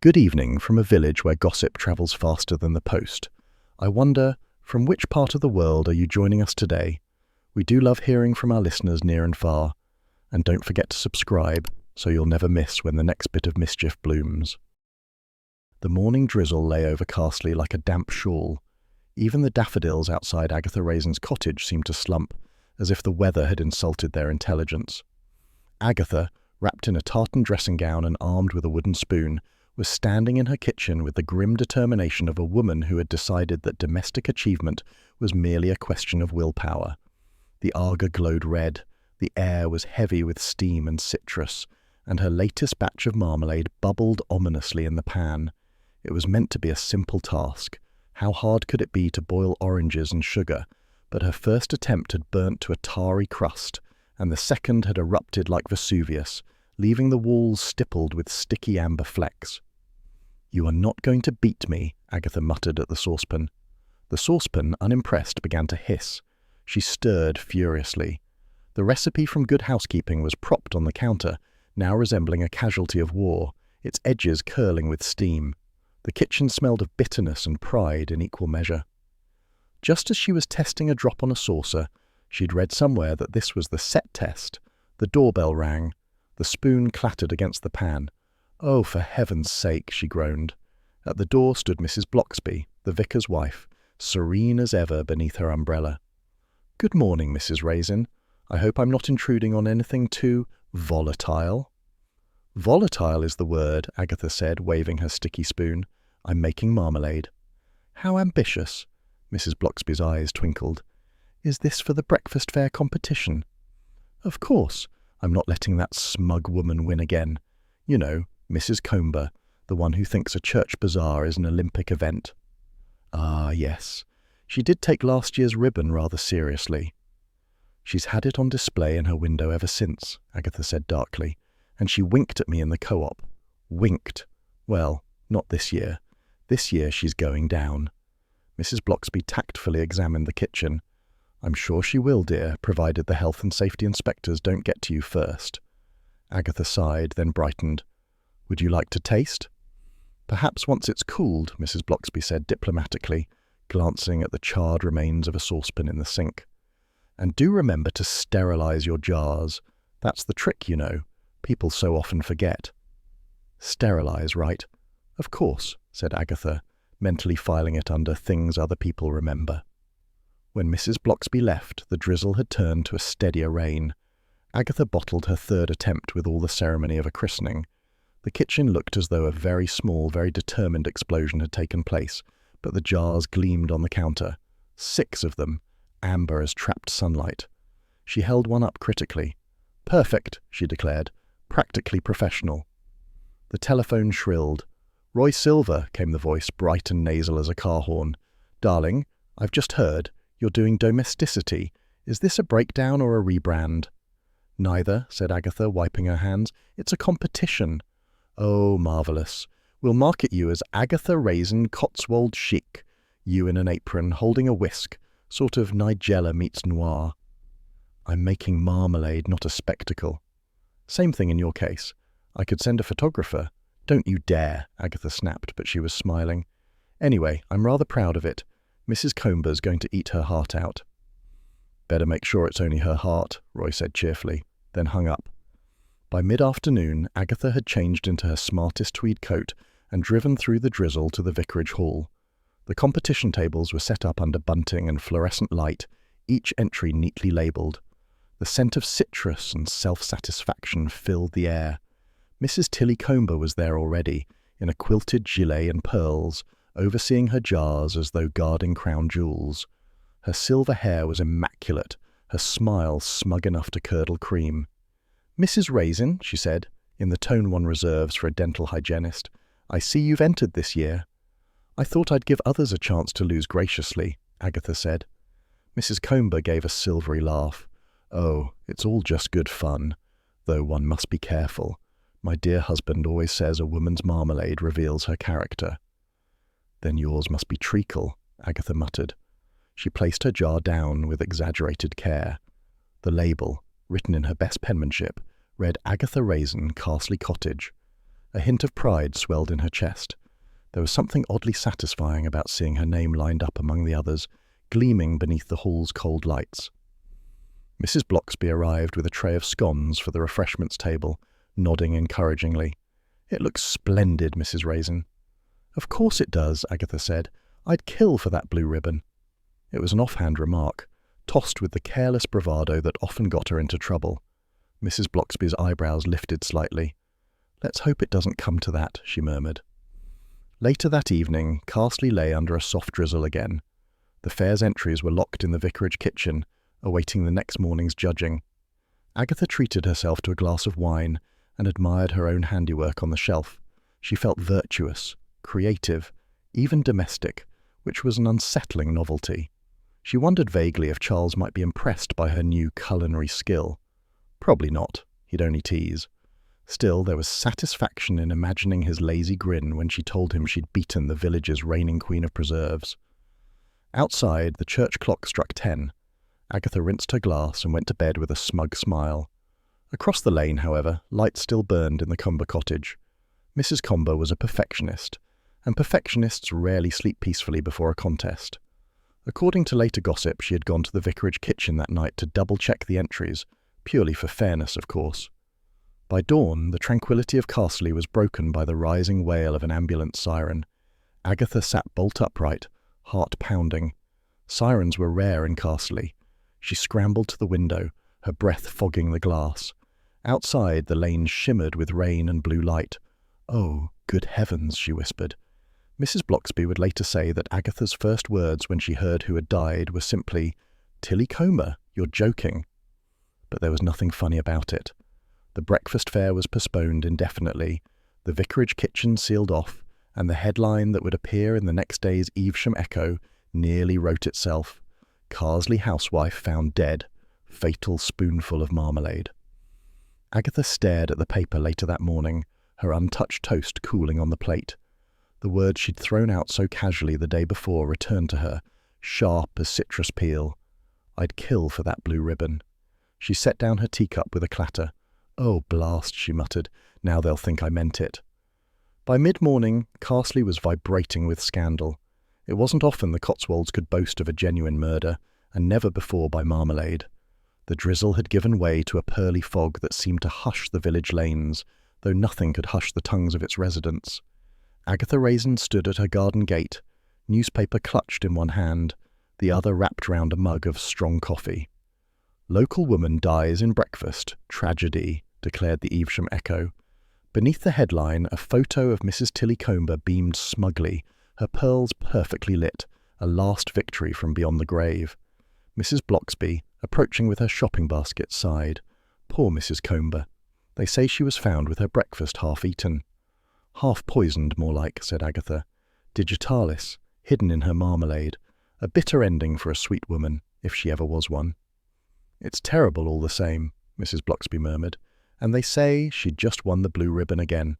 Good evening from a village where gossip travels faster than the post. I wonder, from which part of the world are you joining us today? We do love hearing from our listeners near and far. And don't forget to subscribe, so you'll never miss when the next bit of mischief blooms. The morning drizzle lay over Carsely like a damp shawl. Even the daffodils outside Agatha Raisin's cottage seemed to slump, as if the weather had insulted their intelligence. Agatha, wrapped in a tartan dressing gown and armed with a wooden spoon, was standing in her kitchen with the grim determination of a woman who had decided that domestic achievement was merely a question of willpower. The Aga glowed red, the air was heavy with steam and citrus, and her latest batch of marmalade bubbled ominously in the pan. It was meant to be a simple task. How hard could it be to boil oranges and sugar? But her first attempt had burnt to a tarry crust, and the second had erupted like Vesuvius, leaving the walls stippled with sticky amber flecks. "You are not going to beat me," Agatha muttered at the saucepan. The saucepan, unimpressed, began to hiss. She stirred furiously. The recipe from Good Housekeeping was propped on the counter, now resembling a casualty of war, its edges curling with steam. The kitchen smelled of bitterness and pride in equal measure. Just as she was testing a drop on a saucer, she'd read somewhere that this was the set test. The doorbell rang. The spoon clattered against the pan. "Oh, for heaven's sake," she groaned. At the door stood Mrs. Bloxby, the vicar's wife, serene as ever beneath her umbrella. "Good morning, Mrs. Raisin. I hope I'm not intruding on anything too volatile." "Volatile is the word," Agatha said, waving her sticky spoon. "I'm making marmalade." "How ambitious!" Mrs. Bloxby's eyes twinkled. "Is this for the breakfast fair competition?" "Of course. I'm not letting that smug woman win again. You know, Mrs. Comber, the one who thinks a church bazaar is an Olympic event." "Ah, yes. She did take last year's ribbon rather seriously." "She's had it on display in her window ever since," Agatha said darkly, "and she winked at me in the co-op. Winked. Well, not this year. This year she's going down." Mrs. Bloxby tactfully examined the kitchen. "I'm sure she will, dear, provided the health and safety inspectors don't get to you first." Agatha sighed, then brightened. "Would you like to taste?" "Perhaps once it's cooled," Mrs. Bloxby said diplomatically, glancing at the charred remains of a saucepan in the sink. "And do remember to sterilize your jars. That's the trick, you know. People so often forget." "Sterilize, right? Of course," said Agatha, mentally filing it under things other people remember. When Mrs. Bloxby left, the drizzle had turned to a steadier rain. Agatha bottled her third attempt with all the ceremony of a christening. The kitchen looked as though a very small, very determined explosion had taken place, but the jars gleamed on the counter. 6 of them, amber as trapped sunlight. She held one up critically. "Perfect," she declared. "Practically professional." The telephone shrilled. "Roy Silver," came the voice, bright and nasal as a car horn. "Darling, I've just heard. You're doing domesticity. Is this a breakdown or a rebrand?" "Neither," said Agatha, wiping her hands. "It's a competition." "Oh, marvellous. We'll market you as Agatha Raisin Cotswold Chic. You in an apron, holding a whisk. Sort of Nigella meets noir." "I'm making marmalade, not a spectacle." "Same thing in your case. I could send a photographer." "Don't you dare," Agatha snapped, but she was smiling. "Anyway, I'm rather proud of it. Mrs. Comber's going to eat her heart out." "Better make sure it's only her heart," Roy said cheerfully, then hung up. By mid-afternoon, Agatha had changed into her smartest tweed coat and driven through the drizzle to the vicarage hall. The competition tables were set up under bunting and fluorescent light, each entry neatly labelled. The scent of citrus and self-satisfaction filled the air. Mrs. Tilly Comber was there already, in a quilted gilet and pearls, overseeing her jars as though guarding crown jewels. Her silver hair was immaculate, her smile smug enough to curdle cream. "Mrs. Raisin," she said, in the tone one reserves for a dental hygienist, "I see you've entered this year." "I thought I'd give others a chance to lose graciously," Agatha said. Mrs. Comber gave a silvery laugh. "Oh, it's all just good fun, though one must be careful. My dear husband always says a woman's marmalade reveals her character." "Then yours must be treacle," Agatha muttered. She placed her jar down with exaggerated care. The label, written in her best penmanship, read Agatha Raisin, Carsely Cottage. A hint of pride swelled in her chest. There was something oddly satisfying about seeing her name lined up among the others, gleaming beneath the hall's cold lights. Mrs. Blocksby arrived with a tray of scones for the refreshments table, nodding encouragingly. "It looks splendid, Mrs. Raisin." "Of course it does," Agatha said. "I'd kill for that blue ribbon." It was an offhand remark, tossed with the careless bravado that often got her into trouble. Mrs. Blocksby's eyebrows lifted slightly. "Let's hope it doesn't come to that," she murmured. Later that evening, Carsely lay under a soft drizzle again. The fair's entries were locked in the vicarage kitchen, awaiting the next morning's judging. Agatha treated herself to a glass of wine and admired her own handiwork on the shelf. She felt virtuous, creative, even domestic, which was an unsettling novelty. She wondered vaguely if Charles might be impressed by her new culinary skill. Probably not, he'd only tease. Still, there was satisfaction in imagining his lazy grin when she told him she'd beaten the village's reigning queen of preserves. Outside, the church clock struck 10. Agatha rinsed her glass and went to bed with a smug smile. Across the lane, however, lights still burned in the Comber cottage. Mrs. Comber was a perfectionist, and perfectionists rarely sleep peacefully before a contest. According to later gossip, she had gone to the vicarage kitchen that night to double-check the entries, purely for fairness, of course. By dawn, the tranquility of Carsely was broken by the rising wail of an ambulance siren. Agatha sat bolt upright, heart pounding. Sirens were rare in Carsely. She scrambled to the window, her breath fogging the glass. Outside, the lane shimmered with rain and blue light. "Oh, good heavens," she whispered. Mrs. Blocksby would later say that Agatha's first words when she heard who had died were simply, "Tilly Comber, you're joking." But there was nothing funny about it. The breakfast fare was postponed indefinitely, the vicarage kitchen sealed off, and the headline that would appear in the next day's Evesham Echo nearly wrote itself: "Carsely housewife found dead, fatal spoonful of marmalade." Agatha stared at the paper later that morning, her untouched toast cooling on the plate. The words she'd thrown out so casually the day before returned to her, sharp as citrus peel. "I'd kill for that blue ribbon." She set down her teacup with a clatter. "Oh, blast," she muttered. "Now they'll think I meant it." By mid-morning, Carsely was vibrating with scandal. It wasn't often the Cotswolds could boast of a genuine murder, and never before by Marmalade. The drizzle had given way to a pearly fog that seemed to hush the village lanes, though nothing could hush the tongues of its residents. Agatha Raisin stood at her garden gate, newspaper clutched in one hand, the other wrapped round a mug of strong coffee. "Local woman dies in breakfast. Tragedy," declared the Evesham Echo. Beneath the headline, a photo of Mrs. Tilly Comber beamed smugly, her pearls perfectly lit, a last victory from beyond the grave. Mrs. Blocksby, approaching with her shopping basket, sighed. Poor Mrs. Comber. They say she was found with her breakfast half-eaten. "Half poisoned, more like," said Agatha. "Digitalis, hidden in her marmalade. A bitter ending for a sweet woman, if she ever was one." "It's terrible all the same," Mrs. Blocksby murmured, "and they say she'd just won the blue ribbon again."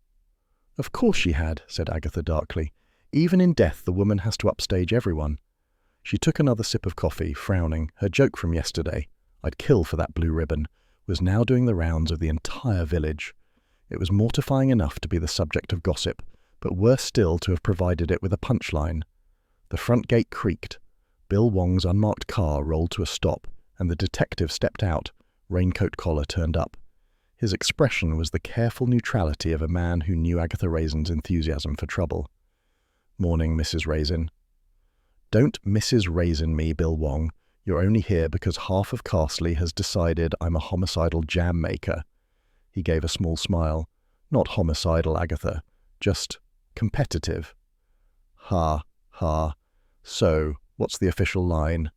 "Of course she had," said Agatha darkly. "Even in death the woman has to upstage everyone." She took another sip of coffee, frowning. Her joke from yesterday, "I'd kill for that blue ribbon," was now doing the rounds of the entire village. It was mortifying enough to be the subject of gossip, but worse still to have provided it with a punchline. The front gate creaked. Bill Wong's unmarked car rolled to a stop, and the detective stepped out, raincoat collar turned up. His expression was the careful neutrality of a man who knew Agatha Raisin's enthusiasm for trouble. "Morning, Mrs. Raisin." "Don't Mrs. Raisin me, Bill Wong. You're only here because half of Carsely has decided I'm a homicidal jam maker." He gave a small smile. "Not homicidal, Agatha. Just competitive." "Ha, ha. So, what's the official line?"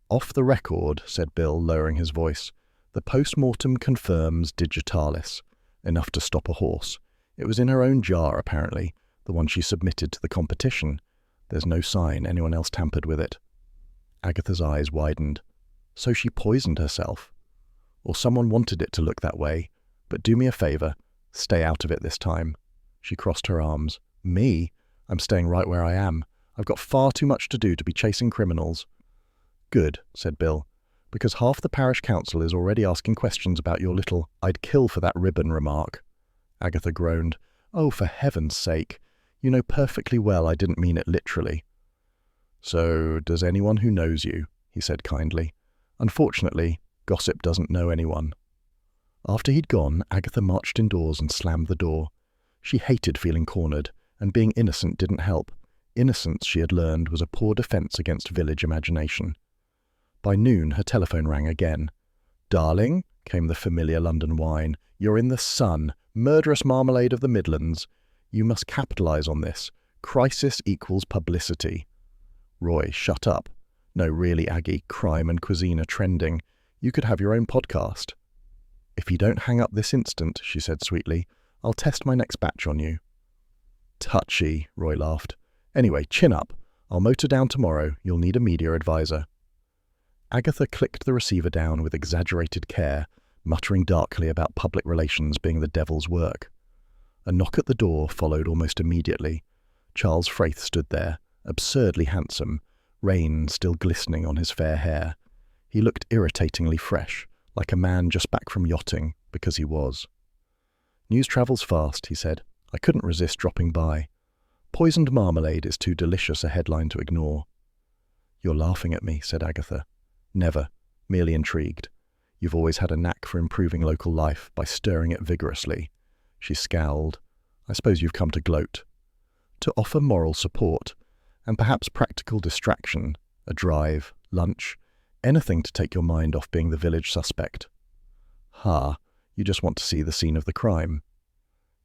"Off the record," said Bill, lowering his voice. "The post-mortem confirms digitalis. Enough to stop a horse. It was in her own jar, apparently, the one she submitted to the competition. There's no sign anyone else tampered with it." Agatha's eyes widened. "So she poisoned herself? Or someone wanted it to look that way. But do me a favour. Stay out of it this time." She crossed her arms. "Me? I'm staying right where I am. I've got far too much to do to be chasing criminals." "Good," said Bill, "because half the parish council is already asking questions about your little 'I'd kill for that ribbon' remark." Agatha groaned. "Oh, for heaven's sake. You know perfectly well I didn't mean it literally." "So, does anyone who knows you?" he said kindly. "Unfortunately, gossip doesn't know anyone." After he'd gone, Agatha marched indoors and slammed the door. She hated feeling cornered, and being innocent didn't help. Innocence, she had learned, was a poor defense against village imagination. By noon, her telephone rang again. "Darling," came the familiar London whine, "you're in the Sun, Murderous Marmalade of the Midlands. You must capitalise on this. Crisis equals publicity." "Roy, shut up. No, really, Aggie, crime and cuisine are trending. You could have your own podcast." "If you don't hang up this instant," she said sweetly, "I'll test my next batch on you." "Touchy," Roy laughed. "Anyway, chin up. I'll motor down tomorrow. You'll need a media advisor." Agatha clicked the receiver down with exaggerated care, muttering darkly about public relations being the devil's work. A knock at the door followed almost immediately. Charles Fraith stood there, absurdly handsome, rain still glistening on his fair hair. He looked irritatingly fresh, like a man just back from yachting, because he was. "News travels fast," he said. "I couldn't resist dropping by. Poisoned marmalade is too delicious a headline to ignore." "You're laughing at me," said Agatha. "Never. Merely intrigued. You've always had a knack for improving local life by stirring it vigorously." She scowled. "I suppose you've come to gloat." "To offer moral support, and perhaps practical distraction, a drive, lunch, anything to take your mind off being the village suspect." "Ha, you just want to see the scene of the crime."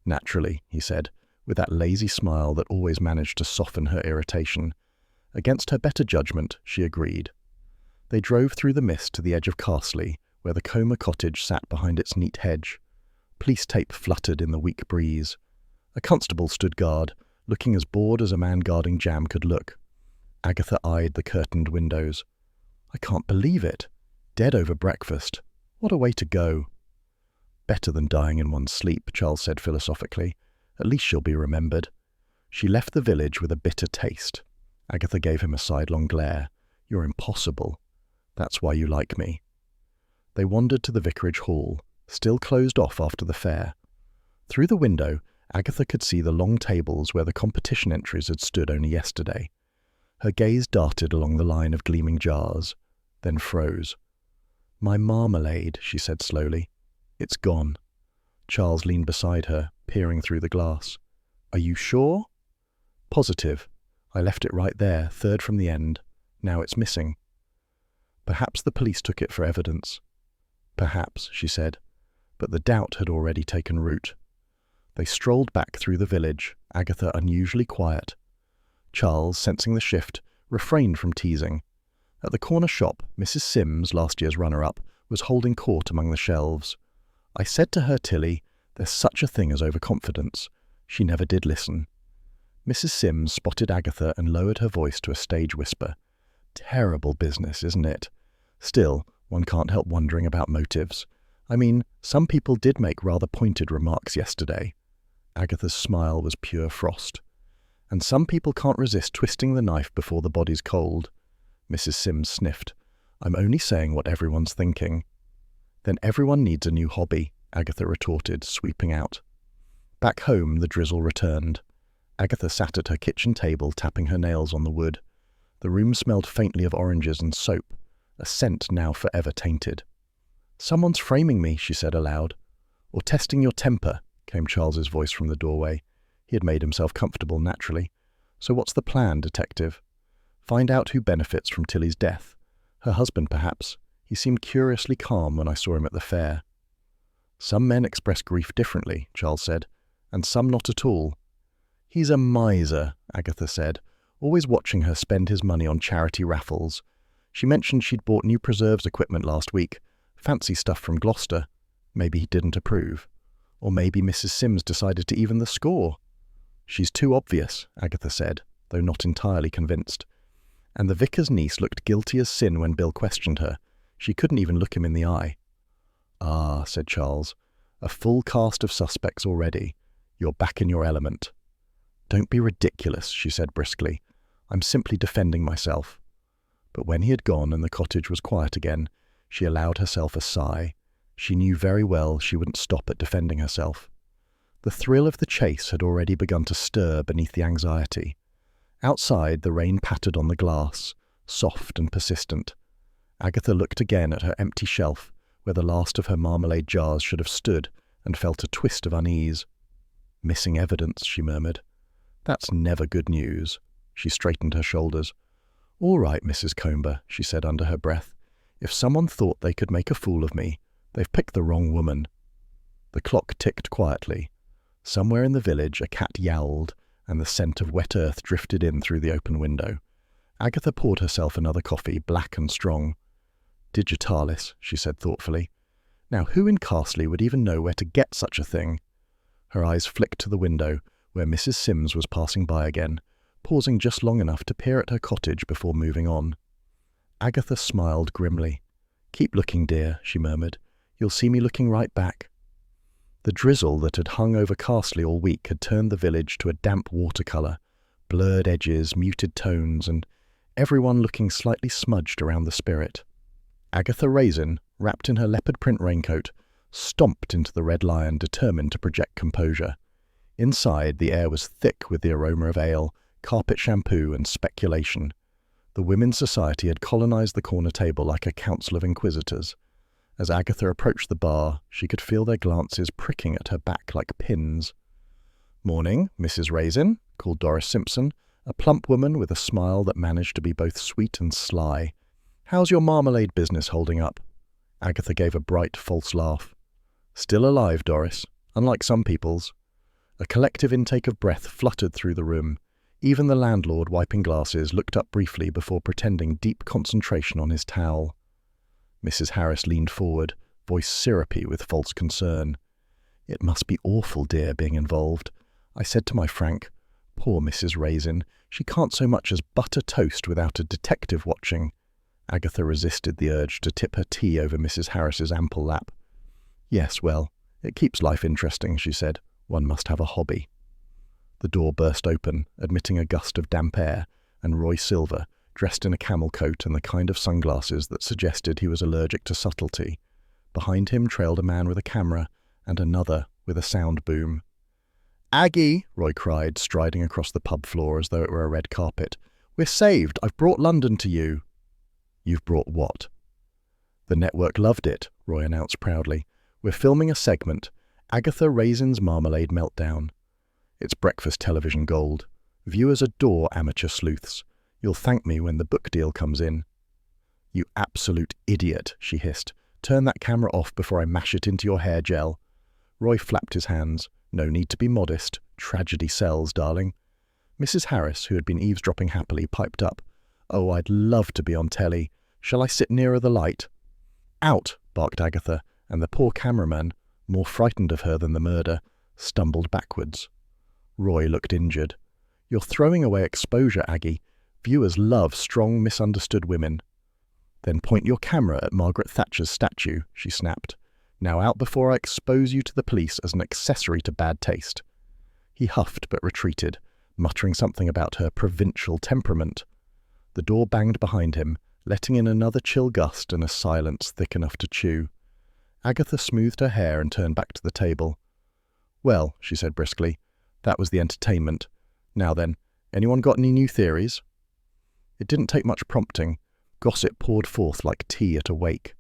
"Naturally," he said, with that lazy smile that always managed to soften her irritation. Against her better judgment, she agreed. They drove through the mist to the edge of Carsely, where the Comer cottage sat behind its neat hedge. Police tape fluttered in the weak breeze. A constable stood guard, looking as bored as a man guarding jam could look. Agatha eyed the curtained windows. "I can't believe it. Dead over breakfast. What a way to go." "Better than dying in one's sleep," Charles said philosophically. "At least she'll be remembered." She left the village with a bitter taste. Agatha gave him a sidelong glare. "You're impossible. That's why you like me." They wandered to the vicarage hall, still closed off after the fair. Through the window, Agatha could see the long tables where the competition entries had stood only yesterday. Her gaze darted along the line of gleaming jars, then froze. "My marmalade," she said slowly. "It's gone." Charles leaned beside her, peering through the glass. "Are you sure?" "Positive. I left it right there, third from the end. Now it's missing." "Perhaps the police took it for evidence." "Perhaps," she said, but the doubt had already taken root. They strolled back through the village, Agatha unusually quiet. Charles, sensing the shift, refrained from teasing. At the corner shop, Mrs. Sims, last year's runner-up, was holding court among the shelves. "I said to her, Tilly, there's such a thing as overconfidence." She never did listen. Mrs. Sims spotted Agatha and lowered her voice to a stage whisper. "Terrible business, isn't it? Still, one can't help wondering about motives. I mean, some people did make rather pointed remarks yesterday." Agatha's smile was pure frost. "And some people can't resist twisting the knife before the body's cold." Mrs. Sims sniffed. "I'm only saying what everyone's thinking." "Then everyone needs a new hobby," Agatha retorted, sweeping out. Back home, the drizzle returned. Agatha sat at her kitchen table, tapping her nails on the wood. The room smelled faintly of oranges and soap, a scent now forever tainted. "Someone's framing me," she said aloud. "Or testing your temper," came Charles's voice from the doorway. He had made himself comfortable naturally. "So what's the plan, detective?" "Find out who benefits from Tilly's death. Her husband, perhaps. He seemed curiously calm when I saw him at the fair." "Some men express grief differently," Charles said, "and some not at all." "He's a miser," Agatha said, always watching her spend his money on charity raffles. She mentioned she'd bought new preserves equipment last week, fancy stuff from Gloucester. Maybe he didn't approve. Or maybe Mrs. Sims decided to even the score. "She's too obvious," Agatha said, though not entirely convinced. And the vicar's niece looked guilty as sin when Bill questioned her. She couldn't even look him in the eye. "Ah," said Charles, "a full cast of suspects already. You're back in your element." "Don't be ridiculous," she said briskly. "I'm simply defending myself." But when he had gone and the cottage was quiet again, she allowed herself a sigh. She knew very well she wouldn't stop at defending herself. The thrill of the chase had already begun to stir beneath the anxiety. Outside, the rain pattered on the glass, soft and persistent. Agatha looked again at her empty shelf, where the last of her marmalade jars should have stood, and felt a twist of unease. "Missing evidence," she murmured. "That's never good news." She straightened her shoulders. "All right, Mrs. Comber," she said under her breath. "If someone thought they could make a fool of me, they've picked the wrong woman." The clock ticked quietly. Somewhere in the village a cat yowled, and the scent of wet earth drifted in through the open window. Agatha poured herself another coffee, black and strong. "Digitalis," she said thoughtfully. "Now who in Carsely would even know where to get such a thing?" Her eyes flicked to the window, where Mrs. Sims was passing by again, pausing just long enough to peer at her cottage before moving on. Agatha smiled grimly. "Keep looking, dear," she murmured. "You'll see me looking right back." The drizzle that had hung over Carsely all week had turned the village to a damp watercolour, blurred edges, muted tones, and everyone looking slightly smudged around the spirit. Agatha Raisin, wrapped in her leopard print raincoat, stomped into the Red Lion, determined to project composure. Inside, the air was thick with the aroma of ale, carpet shampoo, and speculation. The Women's Society had colonized the corner table like a council of inquisitors. As Agatha approached the bar, she could feel their glances pricking at her back like pins. "Morning, Mrs. Raisin," called Doris Simpson, a plump woman with a smile that managed to be both sweet and sly. "How's your marmalade business holding up?" Agatha gave a bright, false laugh. "Still alive, Doris, unlike some people's." A collective intake of breath fluttered through the room. Even the landlord, wiping glasses, looked up briefly before pretending deep concentration on his towel. Mrs. Harris leaned forward, voice syrupy with false concern. "It must be awful, dear, being involved. I said to my Frank, 'Poor Mrs. Raisin, she can't so much as butter toast without a detective watching.'" Agatha resisted the urge to tip her tea over Mrs. Harris's ample lap. "Yes, well, it keeps life interesting," she said. "One must have a hobby." The door burst open, admitting a gust of damp air, and Roy Silver, dressed in a camel coat and the kind of sunglasses that suggested he was allergic to subtlety. Behind him trailed a man with a camera, and another with a sound boom. "Aggie," Roy cried, striding across the pub floor as though it were a red carpet. "We're saved! I've brought London to you." "You've brought what?" "The network loved it," Roy announced proudly. "We're filming a segment, Agatha Raisin's Marmalade Meltdown. It's breakfast television gold. Viewers adore amateur sleuths. You'll thank me when the book deal comes in." "You absolute idiot," she hissed. "Turn that camera off before I mash it into your hair gel." Roy flapped his hands. "No need to be modest. Tragedy sells, darling." Mrs. Harris, who had been eavesdropping happily, piped up. "Oh, I'd love to be on telly. Shall I sit nearer the light?" "Out!" barked Agatha, and the poor cameraman, more frightened of her than the murder, stumbled backwards. Roy looked injured. "You're throwing away exposure, Aggie. Viewers love strong, misunderstood women." "Then point your camera at Margaret Thatcher's statue," she snapped. "Now out before I expose you to the police as an accessory to bad taste." He huffed but retreated, muttering something about her provincial temperament. The door banged behind him, letting in another chill gust and a silence thick enough to chew. Agatha smoothed her hair and turned back to the table. "Well," she said briskly, "that was the entertainment. Now then, anyone got any new theories?" It didn't take much prompting. Gossip poured forth like tea at a wake.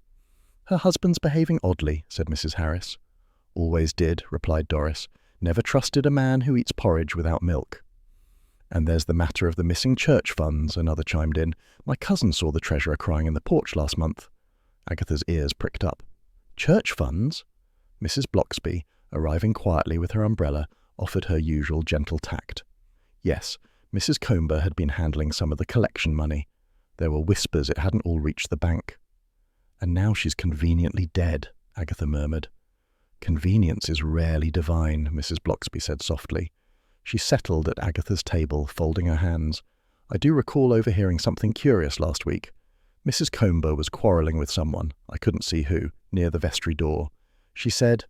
"Her husband's behaving oddly," said Mrs. Harris. "Always did," replied Doris. "Never trusted a man who eats porridge without milk." "And there's the matter of the missing church funds," another chimed in. "My cousin saw the treasurer crying in the porch last month." Agatha's ears pricked up. "Church funds?" Mrs. Bloxby, arriving quietly with her umbrella, offered her usual gentle tact. Yes, Mrs. Comber had been handling some of the collection money. There were whispers it hadn't all reached the bank. "And now she's conveniently dead," Agatha murmured. "Convenience is rarely divine," Mrs. Bloxby said softly. She settled at Agatha's table, folding her hands. "I do recall overhearing something curious last week. Mrs. Comber was quarrelling with someone, I couldn't see who, near the vestry door. She said,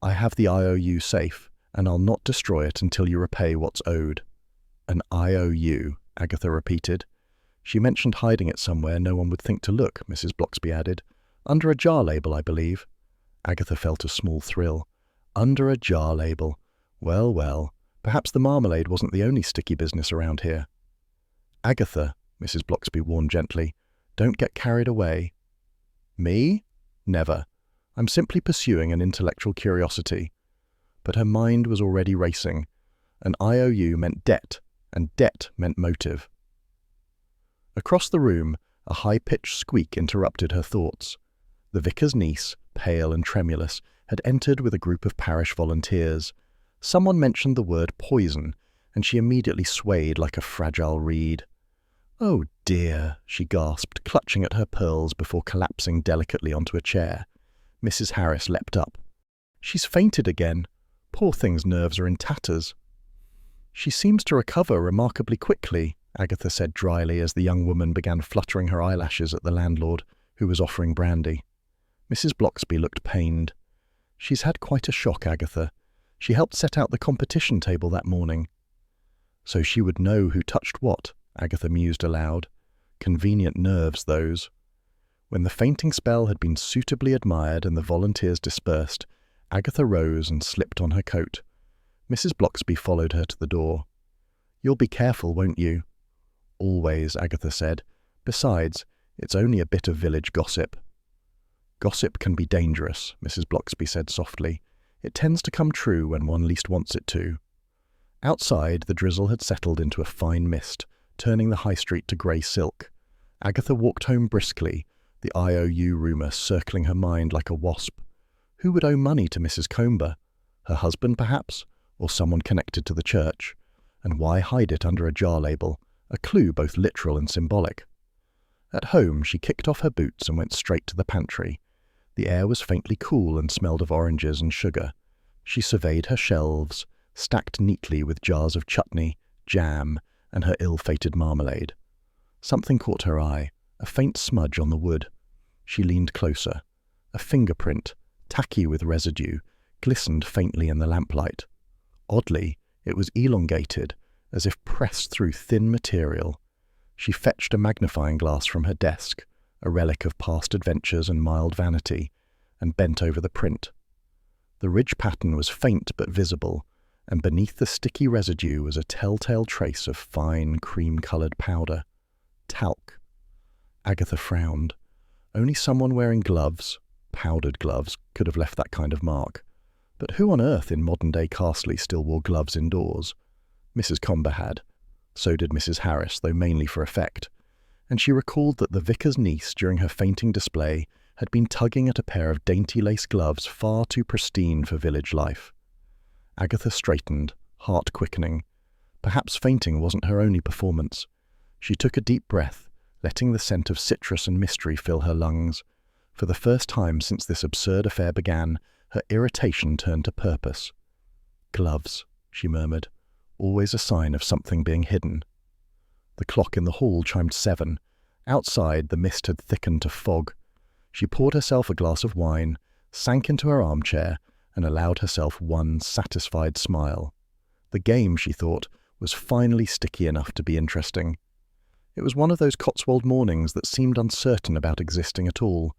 'I have the IOU safe, and I'll not destroy it until you repay what's owed.'" "An IOU," Agatha repeated. "She mentioned hiding it somewhere no one would think to look," Mrs. Bloxby added. "Under a jar label, I believe." Agatha felt a small thrill. Under a jar label. Well, well, perhaps the marmalade wasn't the only sticky business around here. Agatha, Mrs. Bloxby warned gently, don't get carried away. Me? Never. I'm simply pursuing an intellectual curiosity. But her mind was already racing. An IOU meant debt, and debt meant motive. Across the room, a high-pitched squeak interrupted her thoughts. The vicar's niece, pale and tremulous, had entered with a group of parish volunteers. Someone mentioned the word poison, and she immediately swayed like a fragile reed. "Oh dear," she gasped, clutching at her pearls before collapsing delicately onto a chair. Mrs. Harris leapt up. "She's fainted again. Poor thing's nerves are in tatters." "She seems to recover remarkably quickly," Agatha said dryly as the young woman began fluttering her eyelashes at the landlord, who was offering brandy. Mrs. Bloxby looked pained. "She's had quite a shock, Agatha. She helped set out the competition table that morning." "So she would know who touched what," Agatha mused aloud. Convenient nerves, those. When the fainting spell had been suitably admired and the volunteers dispersed, Agatha rose and slipped on her coat. Mrs. Bloxby followed her to the door. "You'll be careful, won't you?" "Always," Agatha said. "Besides, it's only a bit of village gossip." "Gossip can be dangerous," Mrs. Bloxby said softly. "It tends to come true when one least wants it to." Outside, the drizzle had settled into a fine mist, turning the high street to grey silk. Agatha walked home briskly, the IOU rumour circling her mind like a wasp. Who would owe money to Mrs. Comber? Her husband, perhaps? Or someone connected to the church? And why hide it under a jar label, a clue both literal and symbolic? At home, she kicked off her boots and went straight to the pantry. The air was faintly cool and smelled of oranges and sugar. She surveyed her shelves, stacked neatly with jars of chutney, jam, and her ill-fated marmalade. Something caught her eye, a faint smudge on the wood. She leaned closer. A fingerprint, tacky with residue, glistened faintly in the lamplight. Oddly, it was elongated, as if pressed through thin material. She fetched a magnifying glass from her desk, a relic of past adventures and mild vanity, and bent over the print. The ridge pattern was faint but visible, and beneath the sticky residue was a telltale trace of fine, cream-coloured powder. Talc. Agatha frowned. Only someone wearing gloves, powdered gloves, could have left that kind of mark. But who on earth in modern-day Carsely still wore gloves indoors? Mrs. Comber had. So did Mrs. Harris, though mainly for effect. And she recalled that the vicar's niece, during her fainting display, had been tugging at a pair of dainty lace gloves far too pristine for village life. Agatha straightened, heart quickening. Perhaps fainting wasn't her only performance. She took a deep breath, letting the scent of citrus and mystery fill her lungs. For the first time since this absurd affair began, her irritation turned to purpose. "Gloves," she murmured, "always a sign of something being hidden." The clock in the hall chimed 7. Outside, the mist had thickened to fog. She poured herself a glass of wine, sank into her armchair, and allowed herself one satisfied smile. The game, she thought, was finally sticky enough to be interesting. It was one of those Cotswold mornings that seemed uncertain about existing at all,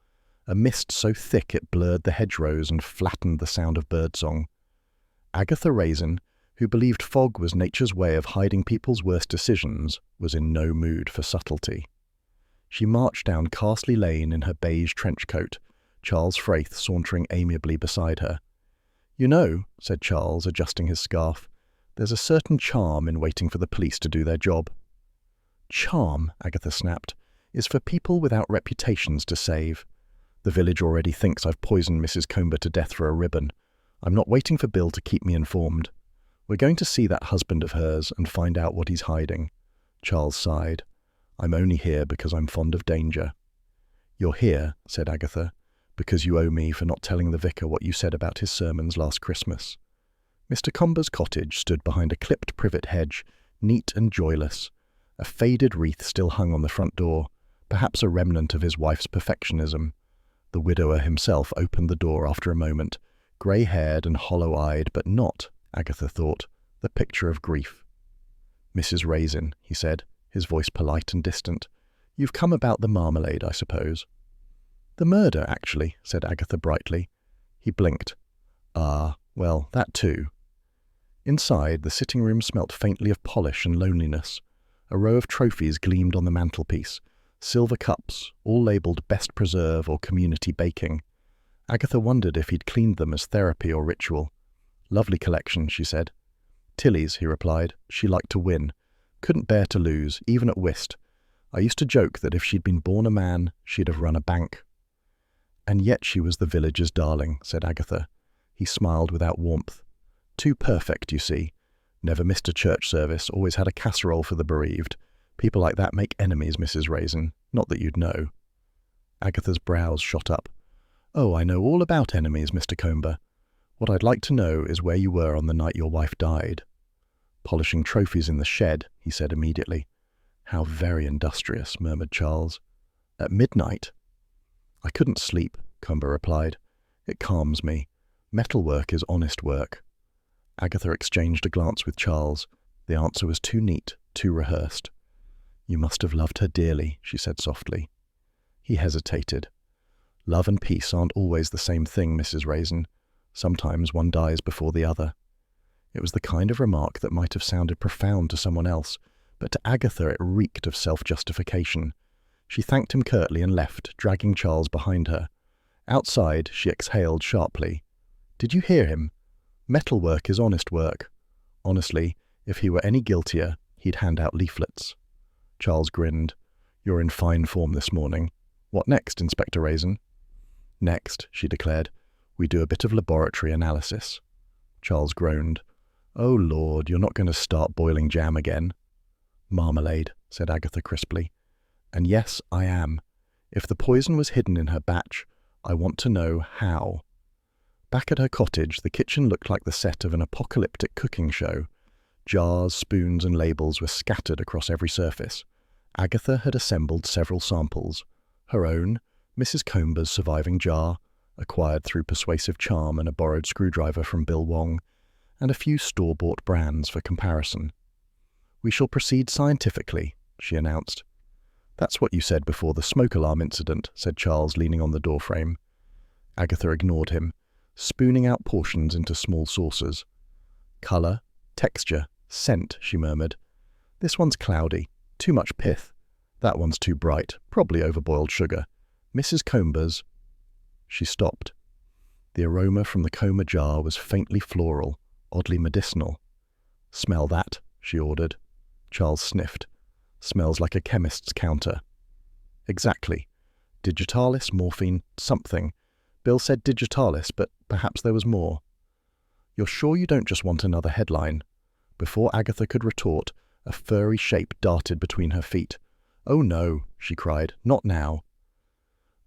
a mist so thick it blurred the hedgerows and flattened the sound of birdsong. Agatha Raisin, who believed fog was nature's way of hiding people's worst decisions, was in no mood for subtlety. She marched down Carsely Lane in her beige trench coat, Charles Fraith sauntering amiably beside her. "You know," said Charles, adjusting his scarf, "there's a certain charm in waiting for the police to do their job." "Charm," Agatha snapped, "is for people without reputations to save. The village already thinks I've poisoned Mrs. Comber to death for a ribbon. I'm not waiting for Bill to keep me informed. We're going to see that husband of hers and find out what he's hiding." Charles sighed. "I'm only here because I'm fond of danger." "You're here," said Agatha, "because you owe me for not telling the vicar what you said about his sermons last Christmas." Mr. Comber's cottage stood behind a clipped privet hedge, neat and joyless. A faded wreath still hung on the front door, perhaps a remnant of his wife's perfectionism. The widower himself opened the door after a moment, grey-haired and hollow-eyed, but not, Agatha thought, the picture of grief. "Mrs. Raisin," he said, his voice polite and distant, "you've come about the marmalade, I suppose." "The murder, actually," said Agatha brightly. He blinked. "Ah, well, that too." Inside, the sitting room smelt faintly of polish and loneliness. A row of trophies gleamed on the mantelpiece, silver cups, all labelled Best Preserve or Community Baking. Agatha wondered if he'd cleaned them as therapy or ritual. "Lovely collection," she said. "Tilly's," he replied. "She liked to win. Couldn't bear to lose, even at whist. I used to joke that if she'd been born a man, she'd have run a bank." "And yet she was the village's darling," said Agatha. He smiled without warmth. "Too perfect, you see. Never missed a church service, always had a casserole for the bereaved. People like that make enemies, Mrs. Raisin. Not that you'd know." Agatha's brows shot up. "Oh, I know all about enemies, Mr. Comber. What I'd like to know is where you were on the night your wife died." "Polishing trophies in the shed," he said immediately. "How very industrious," murmured Charles. "At midnight?" "I couldn't sleep," Comber replied. "It calms me. Metalwork is honest work." Agatha exchanged a glance with Charles. The answer was too neat, too rehearsed. "You must have loved her dearly," she said softly. He hesitated. "Love and peace aren't always the same thing, Mrs. Raisin. Sometimes one dies before the other." It was the kind of remark that might have sounded profound to someone else, but to Agatha it reeked of self-justification. She thanked him curtly and left, dragging Charles behind her. Outside, she exhaled sharply. "Did you hear him? Metalwork is honest work." Honestly, if he were any guiltier, he'd hand out leaflets. Charles grinned. "You're in fine form this morning. What next, Inspector Raisin?" "Next," she declared, "we do a bit of laboratory analysis." Charles groaned. "Oh, Lord, you're not going to start boiling jam again." "Marmalade," said Agatha crisply. "And yes, I am. If the poison was hidden in her batch, I want to know how." Back at her cottage, the kitchen looked like the set of an apocalyptic cooking show. Jars, spoons, and labels were scattered across every surface. Agatha had assembled several samples. Her own, Mrs. Comber's surviving jar, acquired through persuasive charm and a borrowed screwdriver from Bill Wong, and a few store-bought brands for comparison. "We shall proceed scientifically," she announced. "That's what you said before the smoke alarm incident," said Charles, leaning on the doorframe. Agatha ignored him, spooning out portions into small saucers. "Colour, texture, scent," she murmured. "This one's cloudy, too much pith. That one's too bright, probably overboiled sugar. Mrs. Comber's—" She stopped. The aroma from the coma jar was faintly floral, oddly medicinal. "Smell that," she ordered. Charles sniffed. "Smells like a chemist's counter." "Exactly. Digitalis, morphine, something. Bill said digitalis, but perhaps there was more." "You're sure you don't just want another headline?" Before Agatha could retort, a furry shape darted between her feet. "Oh no," she cried, "not now."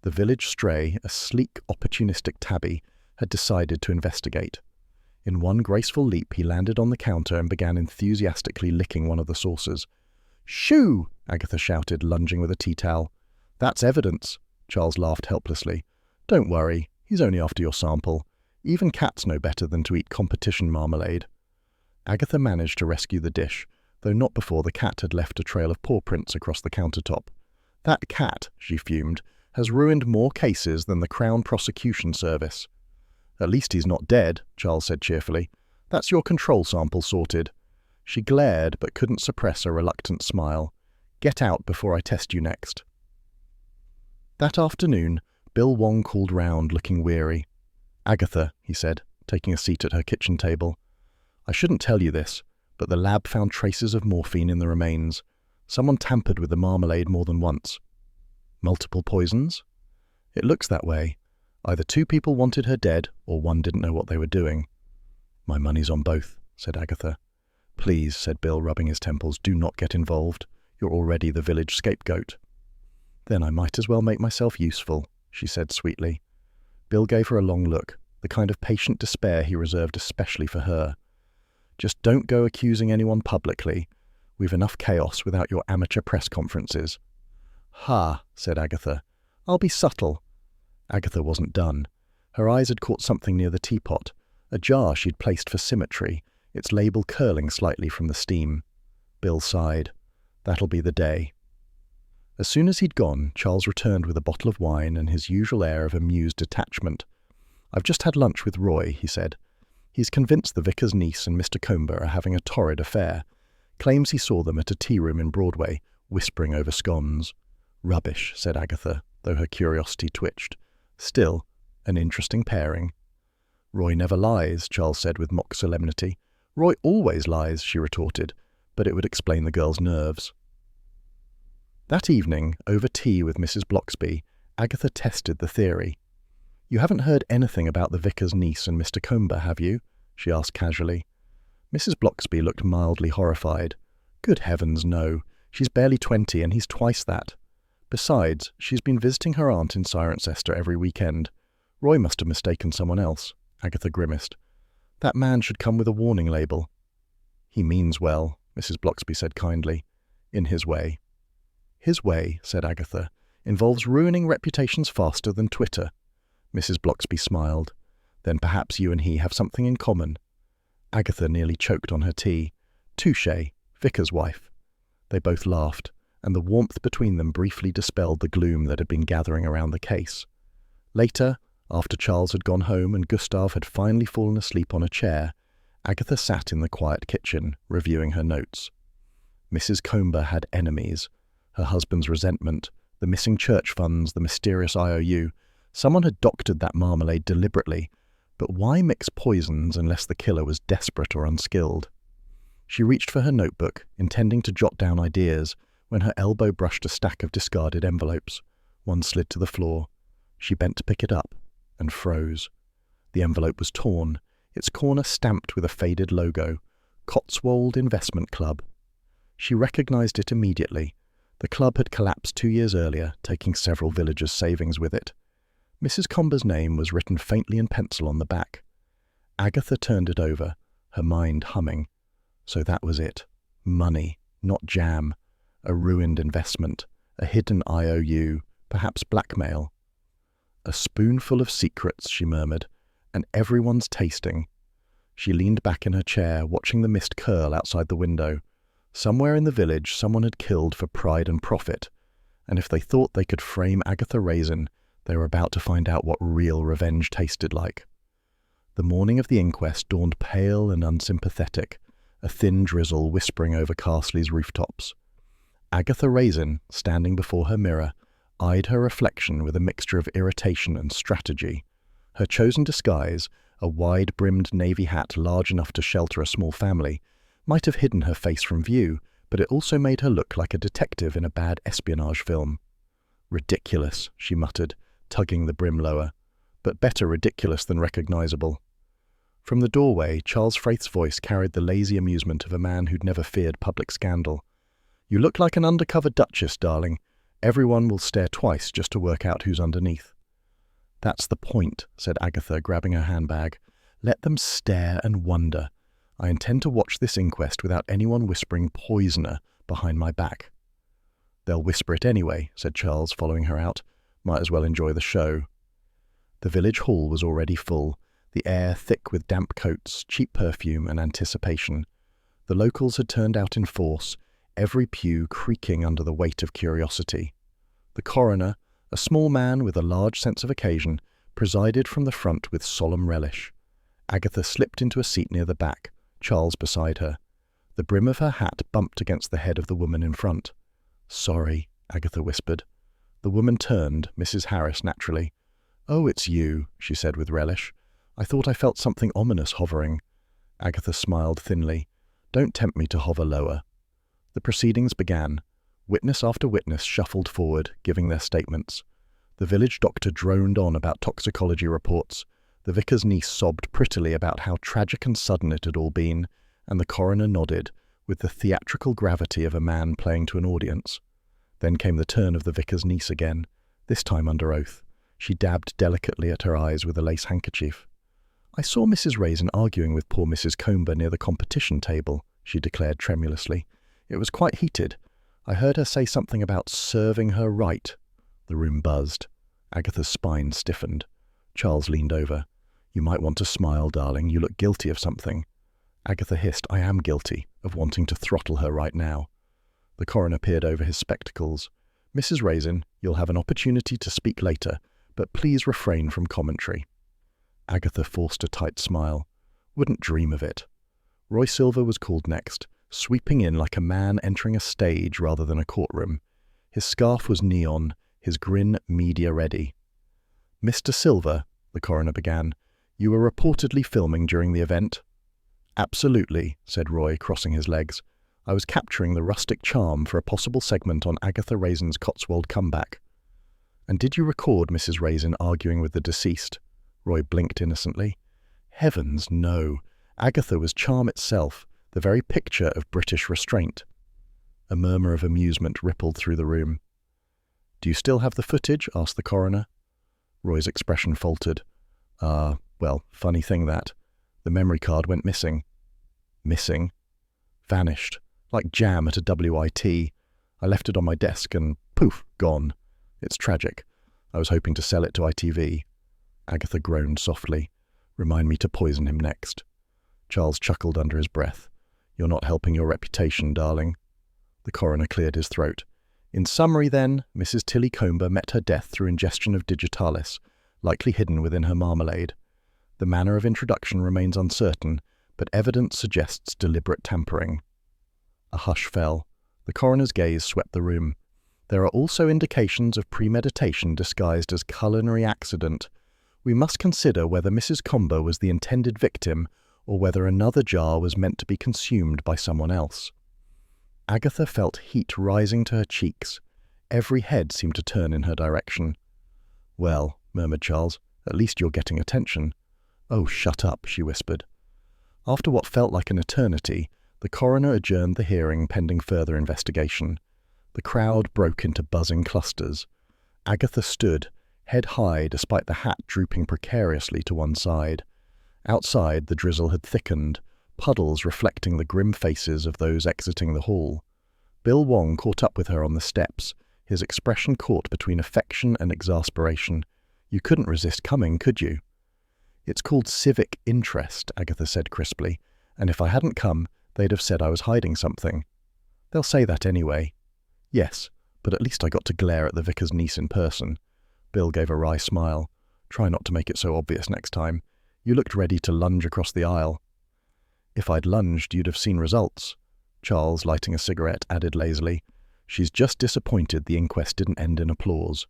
The village stray, a sleek, opportunistic tabby, had decided to investigate. In one graceful leap, he landed on the counter and began enthusiastically licking one of the saucers. "Shoo!" Agatha shouted, lunging with a tea towel. "That's evidence," Charles laughed helplessly. "Don't worry, he's only after your sample. Even cats know better than to eat competition marmalade." Agatha managed to rescue the dish, though not before the cat had left a trail of paw prints across the countertop. "That cat," she fumed, "has ruined more cases than the Crown Prosecution Service." "At least he's not dead," Charles said cheerfully. "That's your control sample sorted." She glared but couldn't suppress a reluctant smile. "Get out before I test you next." That afternoon, Bill Wong called round, looking weary. "Agatha," he said, taking a seat at her kitchen table. "I shouldn't tell you this, but the lab found traces of morphine in the remains. Someone tampered with the marmalade more than once." "Multiple poisons?" "It looks that way. Either two people wanted her dead, or one didn't know what they were doing." "My money's on both," said Agatha. "Please," said Bill, rubbing his temples, "do not get involved. You're already the village scapegoat." "Then I might as well make myself useful," she said sweetly. Bill gave her a long look, the kind of patient despair he reserved especially for her. "Just don't go accusing anyone publicly. We've enough chaos without your amateur press conferences." "Ha," said Agatha. "I'll be subtle." Agatha wasn't done. Her eyes had caught something near the teapot, a jar she'd placed for symmetry, its label curling slightly from the steam. Bill sighed. "That'll be the day." As soon as he'd gone, Charles returned with a bottle of wine and his usual air of amused detachment. "I've just had lunch with Roy," he said. He's convinced the vicar's niece and Mr. Comber are having a torrid affair. Claims he saw them at a tea room in Broadway, whispering over scones. Rubbish, said Agatha, though her curiosity twitched. Still, an interesting pairing. Roy never lies, Charles said with mock solemnity. Roy always lies, she retorted, but it would explain the girl's nerves. That evening, over tea with Mrs. Bloxby, Agatha tested the theory. You haven't heard anything about the vicar's niece and Mr. Comber, have you? She asked casually. Mrs. Bloxby looked mildly horrified. Good heavens, no. She's barely 20 and he's twice that. Besides, she's been visiting her aunt in Cirencester every weekend. Roy must have mistaken someone else, Agatha grimaced. That man should come with a warning label. He means well, Mrs. Bloxby said kindly. In his way. His way, said Agatha, involves ruining reputations faster than Twitter. Mrs. Bloxby smiled. Then perhaps you and he have something in common. Agatha nearly choked on her tea. Touché, vicar's wife. They both laughed, and the warmth between them briefly dispelled the gloom that had been gathering around the case. Later, after Charles had gone home and Gustave had finally fallen asleep on a chair, Agatha sat in the quiet kitchen, reviewing her notes. Mrs. Comber had enemies. Her husband's resentment, the missing church funds, the mysterious IOU. Someone had doctored that marmalade deliberately, but why mix poisons unless the killer was desperate or unskilled? She reached for her notebook, intending to jot down ideas, when her elbow brushed a stack of discarded envelopes. One slid to the floor. She bent to pick it up, and froze. The envelope was torn, its corner stamped with a faded logo, Cotswold Investment Club. She recognized it immediately. The club had collapsed 2 years earlier, taking several villagers' savings with it. Mrs. Comber's name was written faintly in pencil on the back. Agatha turned it over, her mind humming. So that was it. Money, not jam. A ruined investment, a hidden IOU, perhaps blackmail. A spoonful of secrets, she murmured, and everyone's tasting. She leaned back in her chair, watching the mist curl outside the window. Somewhere in the village someone had killed for pride and profit, and if they thought they could frame Agatha Raisin, they were about to find out what real revenge tasted like. The morning of the inquest dawned pale and unsympathetic, a thin drizzle whispering over Carsley's rooftops. Agatha Raisin, standing before her mirror, eyed her reflection with a mixture of irritation and strategy. Her chosen disguise, a wide-brimmed navy hat large enough to shelter a small family, might have hidden her face from view, but it also made her look like a detective in a bad espionage film. Ridiculous, she muttered, tugging the brim lower, but better ridiculous than recognizable. From the doorway, Charles Frayth's voice carried the lazy amusement of a man who'd never feared public scandal. You look like an undercover duchess, darling. Everyone will stare twice just to work out who's underneath. That's the point, said Agatha, grabbing her handbag. Let them stare and wonder. I intend to watch this inquest without anyone whispering poisoner behind my back. They'll whisper it anyway, said Charles, following her out. Might as well enjoy the show. The village hall was already full, the air thick with damp coats, cheap perfume, and anticipation. The locals had turned out in force, every pew creaking under the weight of curiosity. The coroner, a small man with a large sense of occasion, presided from the front with solemn relish. Agatha slipped into a seat near the back, Charles beside her. The brim of her hat bumped against the head of the woman in front. Sorry, Agatha whispered. The woman turned, Mrs. Harris naturally. Oh, it's you, she said with relish. I thought I felt something ominous hovering. Agatha smiled thinly. Don't tempt me to hover lower. The proceedings began. Witness after witness shuffled forward, giving their statements. The village doctor droned on about toxicology reports. The vicar's niece sobbed prettily about how tragic and sudden it had all been, and the coroner nodded, with the theatrical gravity of a man playing to an audience. Then came the turn of the vicar's niece again, this time under oath. She dabbed delicately at her eyes with a lace handkerchief. I saw Mrs. Raisin arguing with poor Mrs. Comber near the competition table, she declared tremulously. It was quite heated. I heard her say something about serving her right. The room buzzed. Agatha's spine stiffened. Charles leaned over. You might want to smile, darling. You look guilty of something. Agatha hissed, I am guilty of wanting to throttle her right now. The coroner peered over his spectacles. Mrs. Raisin, you'll have an opportunity to speak later, but please refrain from commentary. Agatha forced a tight smile. Wouldn't dream of it. Roy Silver was called next, sweeping in like a man entering a stage rather than a courtroom. His scarf was neon, his grin media-ready. "Mr. Silver," the coroner began, "you were reportedly filming during the event?" "Absolutely," said Roy, crossing his legs. "I was capturing the rustic charm for a possible segment on Agatha Raisin's Cotswold comeback." "And did you record Mrs. Raisin arguing with the deceased?" Roy blinked innocently. "Heavens, no. Agatha was charm itself, the very picture of British restraint." A murmur of amusement rippled through the room. "Do you still have the footage?" asked the coroner. Roy's expression faltered. Well, funny thing that. The memory card went missing." "Missing?" "Vanished. Like jam at a WIT. I left it on my desk and poof, gone. It's tragic. I was hoping to sell it to ITV." Agatha groaned softly. "Remind me to poison him next." Charles chuckled under his breath. "You're not helping your reputation, darling." The coroner cleared his throat. "In summary, then, Mrs. Tilly Comber met her death through ingestion of digitalis, likely hidden within her marmalade. The manner of introduction remains uncertain, but evidence suggests deliberate tampering." A hush fell. The coroner's gaze swept the room. "There are also indications of premeditation disguised as culinary accident. We must consider whether Mrs. Comber was the intended victim or whether another jar was meant to be consumed by someone else." Agatha felt heat rising to her cheeks. Every head seemed to turn in her direction. "Well," murmured Charles, "at least you're getting attention." "Oh, shut up," she whispered. After what felt like an eternity, the coroner adjourned the hearing pending further investigation. The crowd broke into buzzing clusters. Agatha stood, head high despite the hat drooping precariously to one side. Outside, the drizzle had thickened, puddles reflecting the grim faces of those exiting the hall. Bill Wong caught up with her on the steps, his expression caught between affection and exasperation. "You couldn't resist coming, could you?" "It's called civic interest," Agatha said crisply, "and if I hadn't come, they'd have said I was hiding something." "They'll say that anyway." "Yes, but at least I got to glare at the vicar's niece in person." Bill gave a wry smile. "Try not to make it so obvious next time. You looked ready to lunge across the aisle." "If I'd lunged, you'd have seen results." Charles, lighting a cigarette, added lazily, "She's just disappointed the inquest didn't end in applause."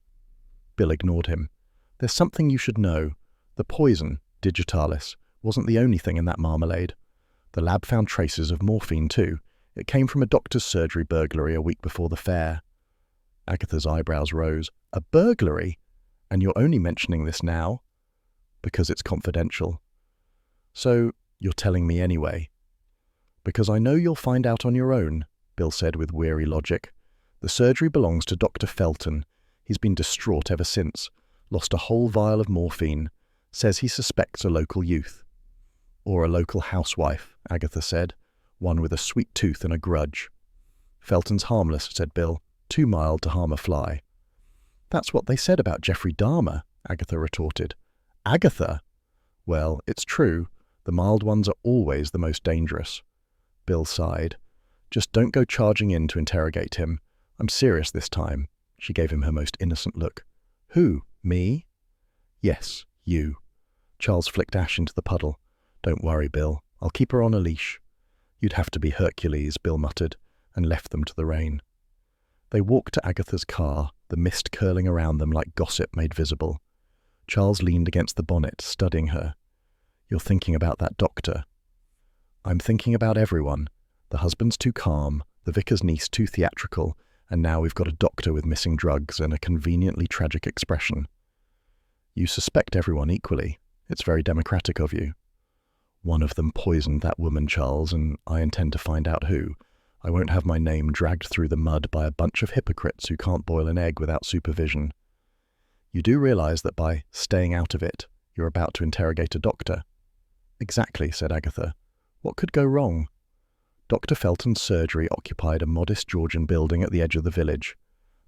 Bill ignored him. "There's something you should know. The poison, digitalis, wasn't the only thing in that marmalade. The lab found traces of morphine too. It came from a doctor's surgery burglary a week before the fair." Agatha's eyebrows rose. "A burglary? And you're only mentioning this now?" "Because it's confidential." "So, you're telling me anyway?" "Because I know you'll find out on your own," Bill said with weary logic. "The surgery belongs to Dr. Felton. He's been distraught ever since. Lost a whole vial of morphine. Says he suspects a local youth." "Or a local housewife," Agatha said. "One with a sweet tooth and a grudge." "Felton's harmless," said Bill. "Too mild to harm a fly." "That's what they said about Jeffrey Dahmer," Agatha retorted. "Agatha?" "Well, it's true. The mild ones are always the most dangerous." Bill sighed. "Just don't go charging in to interrogate him. I'm serious this time." She gave him her most innocent look. "Who? Me?" "Yes, you." Charles flicked ash into the puddle. "Don't worry, Bill. I'll keep her on a leash." "You'd have to be Hercules," Bill muttered, and left them to the rain. They walked to Agatha's car, the mist curling around them like gossip made visible. Charles leaned against the bonnet, studying her. "You're thinking about that doctor." "I'm thinking about everyone. The husband's too calm, the vicar's niece too theatrical, and now we've got a doctor with missing drugs and a conveniently tragic expression." "You suspect everyone equally. It's very democratic of you." "One of them poisoned that woman, Charles, and I intend to find out who. I won't have my name dragged through the mud by a bunch of hypocrites who can't boil an egg without supervision." "You do realize that by staying out of it, you're about to interrogate a doctor?" "Exactly," said Agatha. "What could go wrong?" Dr. Felton's surgery occupied a modest Georgian building at the edge of the village.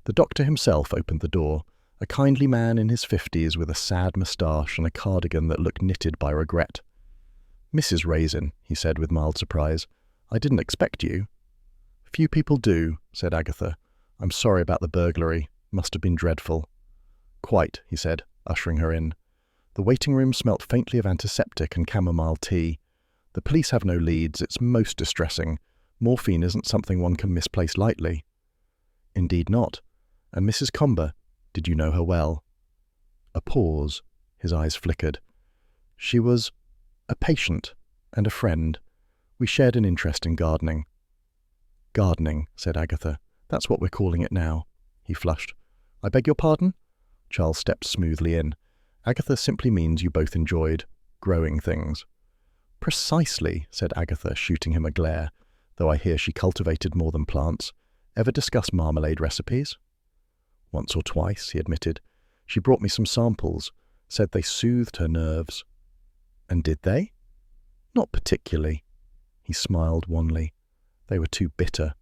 The doctor himself opened the door, a kindly man in his 50s with a sad moustache and a cardigan that looked knitted by regret. "Mrs. Raisin," he said with mild surprise, "I didn't expect you." "Few people do," said Agatha. "I'm sorry about the burglary. Must have been dreadful." "Quite," he said, ushering her in. The waiting room smelt faintly of antiseptic and chamomile tea. The police have no leads. It's most distressing. Morphine isn't something one can misplace lightly." "Indeed not. And Mrs. Comber, did you know her well?" A pause. His eyes flickered. "She was a patient and a friend. We shared an interest in gardening." "Gardening," said Agatha. "That's what we're calling it now." He flushed. "I beg your pardon?" Charles stepped smoothly in. "Agatha simply means you both enjoyed growing things." "Precisely," said Agatha, shooting him a glare, "though I hear she cultivated more than plants. Ever discuss marmalade recipes?" "Once or twice," he admitted. "She brought me some samples, said they soothed her nerves." "And did they?" "Not particularly." He smiled wanly. "They were too bitter."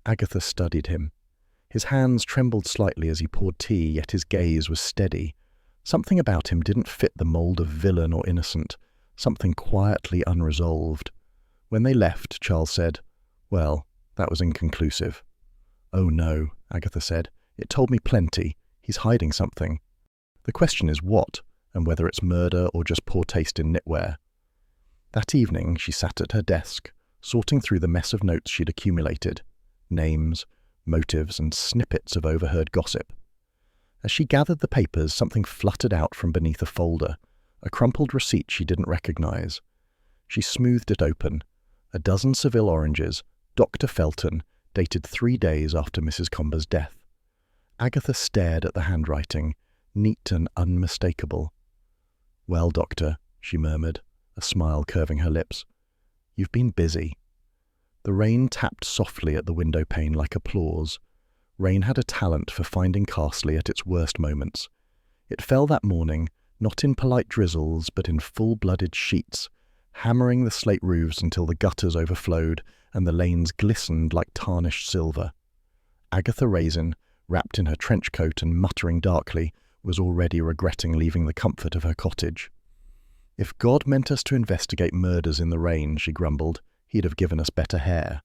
Agatha studied him. His hands trembled slightly as he poured tea, yet his gaze was steady. Something about him didn't fit the mould of villain or innocent, something quietly unresolved. When they left, Charles said, "Well, that was inconclusive." "Oh no," Agatha said. "It told me plenty. He's hiding something. The question is what, and whether it's murder or just poor taste in knitwear." That evening she sat at her desk, sorting through the mess of notes she'd accumulated, names, motives, and snippets of overheard gossip. As she gathered the papers, something fluttered out from beneath a folder, a crumpled receipt she didn't recognize. She smoothed it open. A dozen Seville oranges, Dr. Felton, dated 3 days after Mrs. Comber's death. Agatha stared at the handwriting, neat and unmistakable. "Well, Doctor," she murmured, a smile curving her lips. "You've been busy." The rain tapped softly at the window pane like applause. Rain had a talent for finding Carsely at its worst moments. It fell that morning, not in polite drizzles, but in full-blooded sheets, hammering the slate roofs until the gutters overflowed and the lanes glistened like tarnished silver. Agatha Raisin, wrapped in her trench coat and muttering darkly, was already regretting leaving the comfort of her cottage. "If God meant us to investigate murders in the rain," she grumbled, "he'd have given us better hair."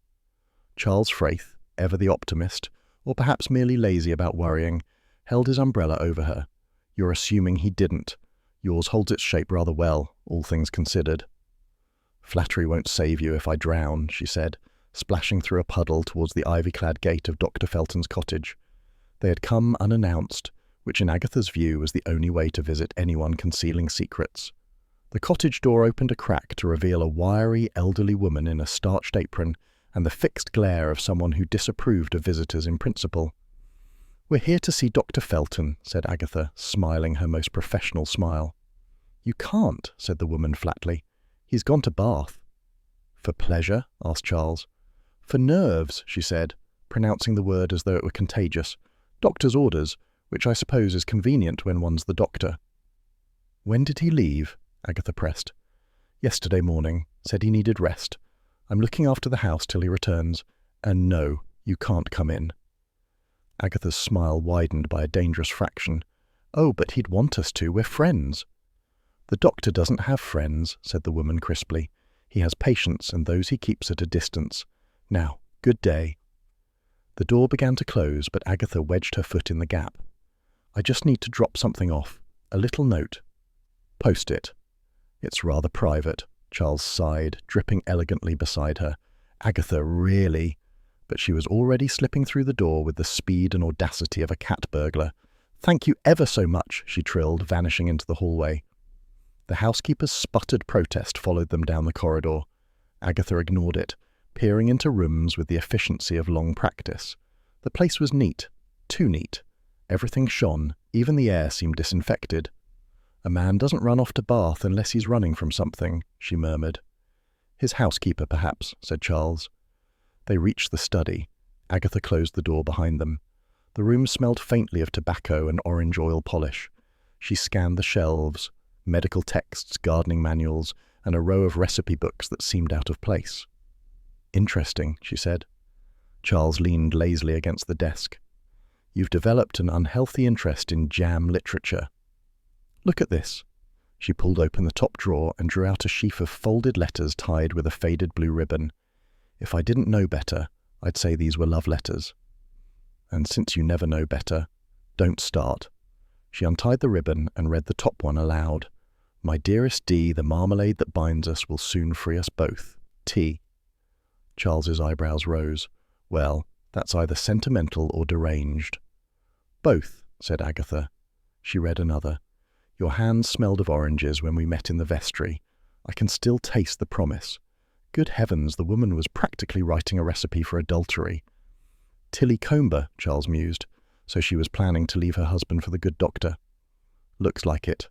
Charles Fraith, ever the optimist, or perhaps merely lazy about worrying, held his umbrella over her. "You're assuming he didn't. Yours holds its shape rather well, all things considered." "Flattery won't save you if I drown," she said, splashing through a puddle towards the ivy-clad gate of Dr. Felton's cottage. They had come unannounced, which in Agatha's view was the only way to visit anyone concealing secrets. The cottage door opened a crack to reveal a wiry, elderly woman in a starched apron and the fixed glare of someone who disapproved of visitors in principle. "We're here to see Dr. Felton," said Agatha, smiling her most professional smile. "You can't," said the woman flatly. "He's gone to Bath." "For pleasure?" asked Charles. "For nerves," she said, pronouncing the word as though it were contagious. "Doctor's orders, which I suppose is convenient when one's the doctor." "When did he leave?" Agatha pressed. "Yesterday morning. Said he needed rest. I'm looking after the house till he returns. And no, you can't come in." Agatha's smile widened by a dangerous fraction. "Oh, but he'd want us to. We're friends." "The doctor doesn't have friends," said the woman crisply. "He has patients, and those he keeps at a distance. Now, good day." The door began to close, but Agatha wedged her foot in the gap. "I just need to drop something off. A little note." "Post it." "It's rather private," Charles sighed, dripping elegantly beside her. "Agatha, really?" But she was already slipping through the door with the speed and audacity of a cat burglar. "Thank you ever so much," she trilled, vanishing into the hallway. The housekeeper's sputtered protest followed them down the corridor. Agatha ignored it, peering into rooms with the efficiency of long practice. The place was neat, too neat. Everything shone, even the air seemed disinfected. "A man doesn't run off to Bath unless he's running from something," she murmured. "His housekeeper, perhaps," said Charles. They reached the study. Agatha closed the door behind them. The room smelled faintly of tobacco and orange oil polish. She scanned the shelves, medical texts, gardening manuals, and a row of recipe books that seemed out of place. "Interesting," she said. Charles leaned lazily against the desk. "You've developed an unhealthy interest in jam literature. Look at this." She pulled open the top drawer and drew out a sheaf of folded letters tied with a faded blue ribbon. "If I didn't know better, I'd say these were love letters. And since you never know better, don't start." She untied the ribbon and read the top one aloud. My dearest Dee, the marmalade that binds us will soon free us both. T. Charles's eyebrows rose. Well, that's either sentimental or deranged. Both, said Agatha. She read another. Your hands smelled of oranges when we met in the vestry. I can still taste the promise. Good heavens, the woman was practically writing a recipe for adultery. Tilly Comber, Charles mused, so she was planning to leave her husband for the good doctor. Looks like it.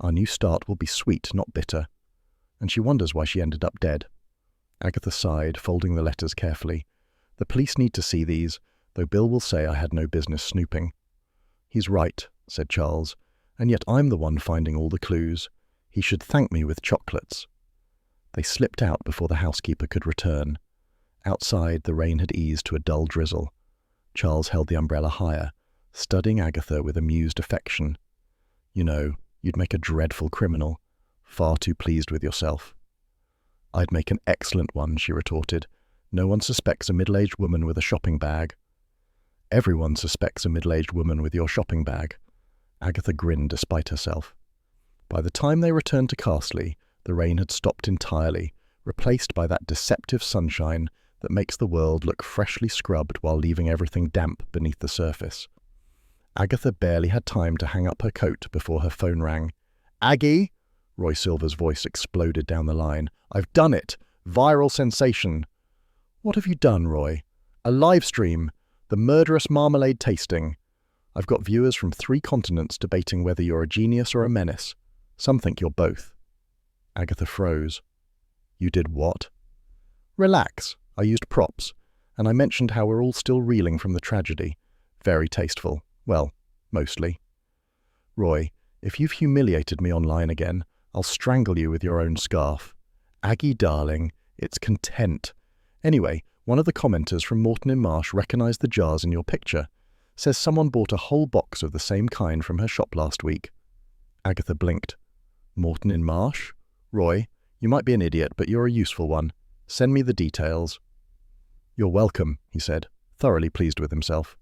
Our new start will be sweet, not bitter. And she wonders why she ended up dead. Agatha sighed, folding the letters carefully. The police need to see these, though Bill will say I had no business snooping. He's right, said Charles, and yet I'm the one finding all the clues. He should thank me with chocolates. They slipped out before the housekeeper could return. Outside, the rain had eased to a dull drizzle. Charles held the umbrella higher, studying Agatha with amused affection. You know, you'd make a dreadful criminal. Far too pleased with yourself. I'd make an excellent one, she retorted. No one suspects a middle-aged woman with a shopping bag. Everyone suspects a middle-aged woman with your shopping bag. Agatha grinned despite herself. By the time they returned to Carsely, the rain had stopped entirely, replaced by that deceptive sunshine that makes the world look freshly scrubbed while leaving everything damp beneath the surface. Agatha barely had time to hang up her coat before her phone rang. Aggie! Roy Silver's voice exploded down the line. I've done it! Viral sensation! What have you done, Roy? A live stream! The Murderous Marmalade tasting! I've got viewers from 3 continents debating whether you're a genius or a menace. Some think you're both. Agatha froze. You did what? Relax. I used props, and I mentioned how we're all still reeling from the tragedy. Very tasteful. Well, mostly. Roy, if you've humiliated me online again, I'll strangle you with your own scarf. Aggie, darling, it's content. Anyway, one of the commenters from Morton in Marsh recognized the jars in your picture. Says someone bought a whole box of the same kind from her shop last week. Agatha blinked. Morton in Marsh? Roy, you might be an idiot, but you're a useful one. Send me the details. You're welcome, he said, thoroughly pleased with himself.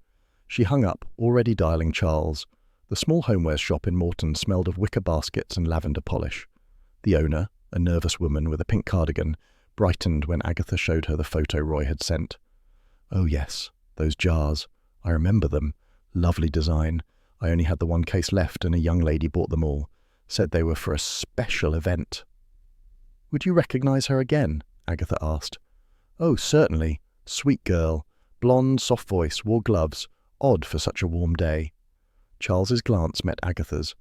She hung up, already dialing Charles. The small homewares shop in Morton smelled of wicker baskets and lavender polish. The owner, a nervous woman with a pink cardigan, brightened when Agatha showed her the photo Roy had sent. Oh yes, those jars. I remember them. Lovely design. I only had the one case left and a young lady bought them all. Said they were for a special event. Would you recognize her again? Agatha asked. Oh, certainly. Sweet girl. Blonde, soft voice, wore gloves. Odd for such a warm day. Charles's glance met Agatha's.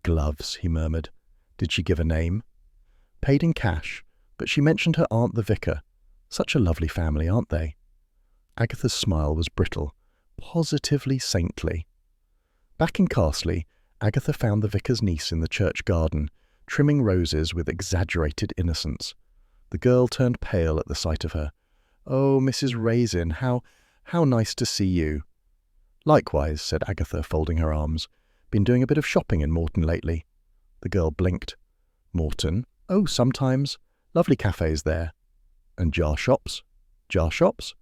Gloves, he murmured. Did she give a name? Paid in cash, but she mentioned her aunt the vicar. Such a lovely family, aren't they? Agatha's smile was brittle, positively saintly. Back in Carsely, Agatha found the vicar's niece in the church garden, trimming roses with exaggerated innocence. The girl turned pale at the sight of her. Oh, Mrs. Raisin, how nice to see you. Likewise, said Agatha, folding her arms. Been doing a bit of shopping in Morton lately. The girl blinked. Morton? Oh, sometimes. Lovely cafes there. And jar shops? Jar shops?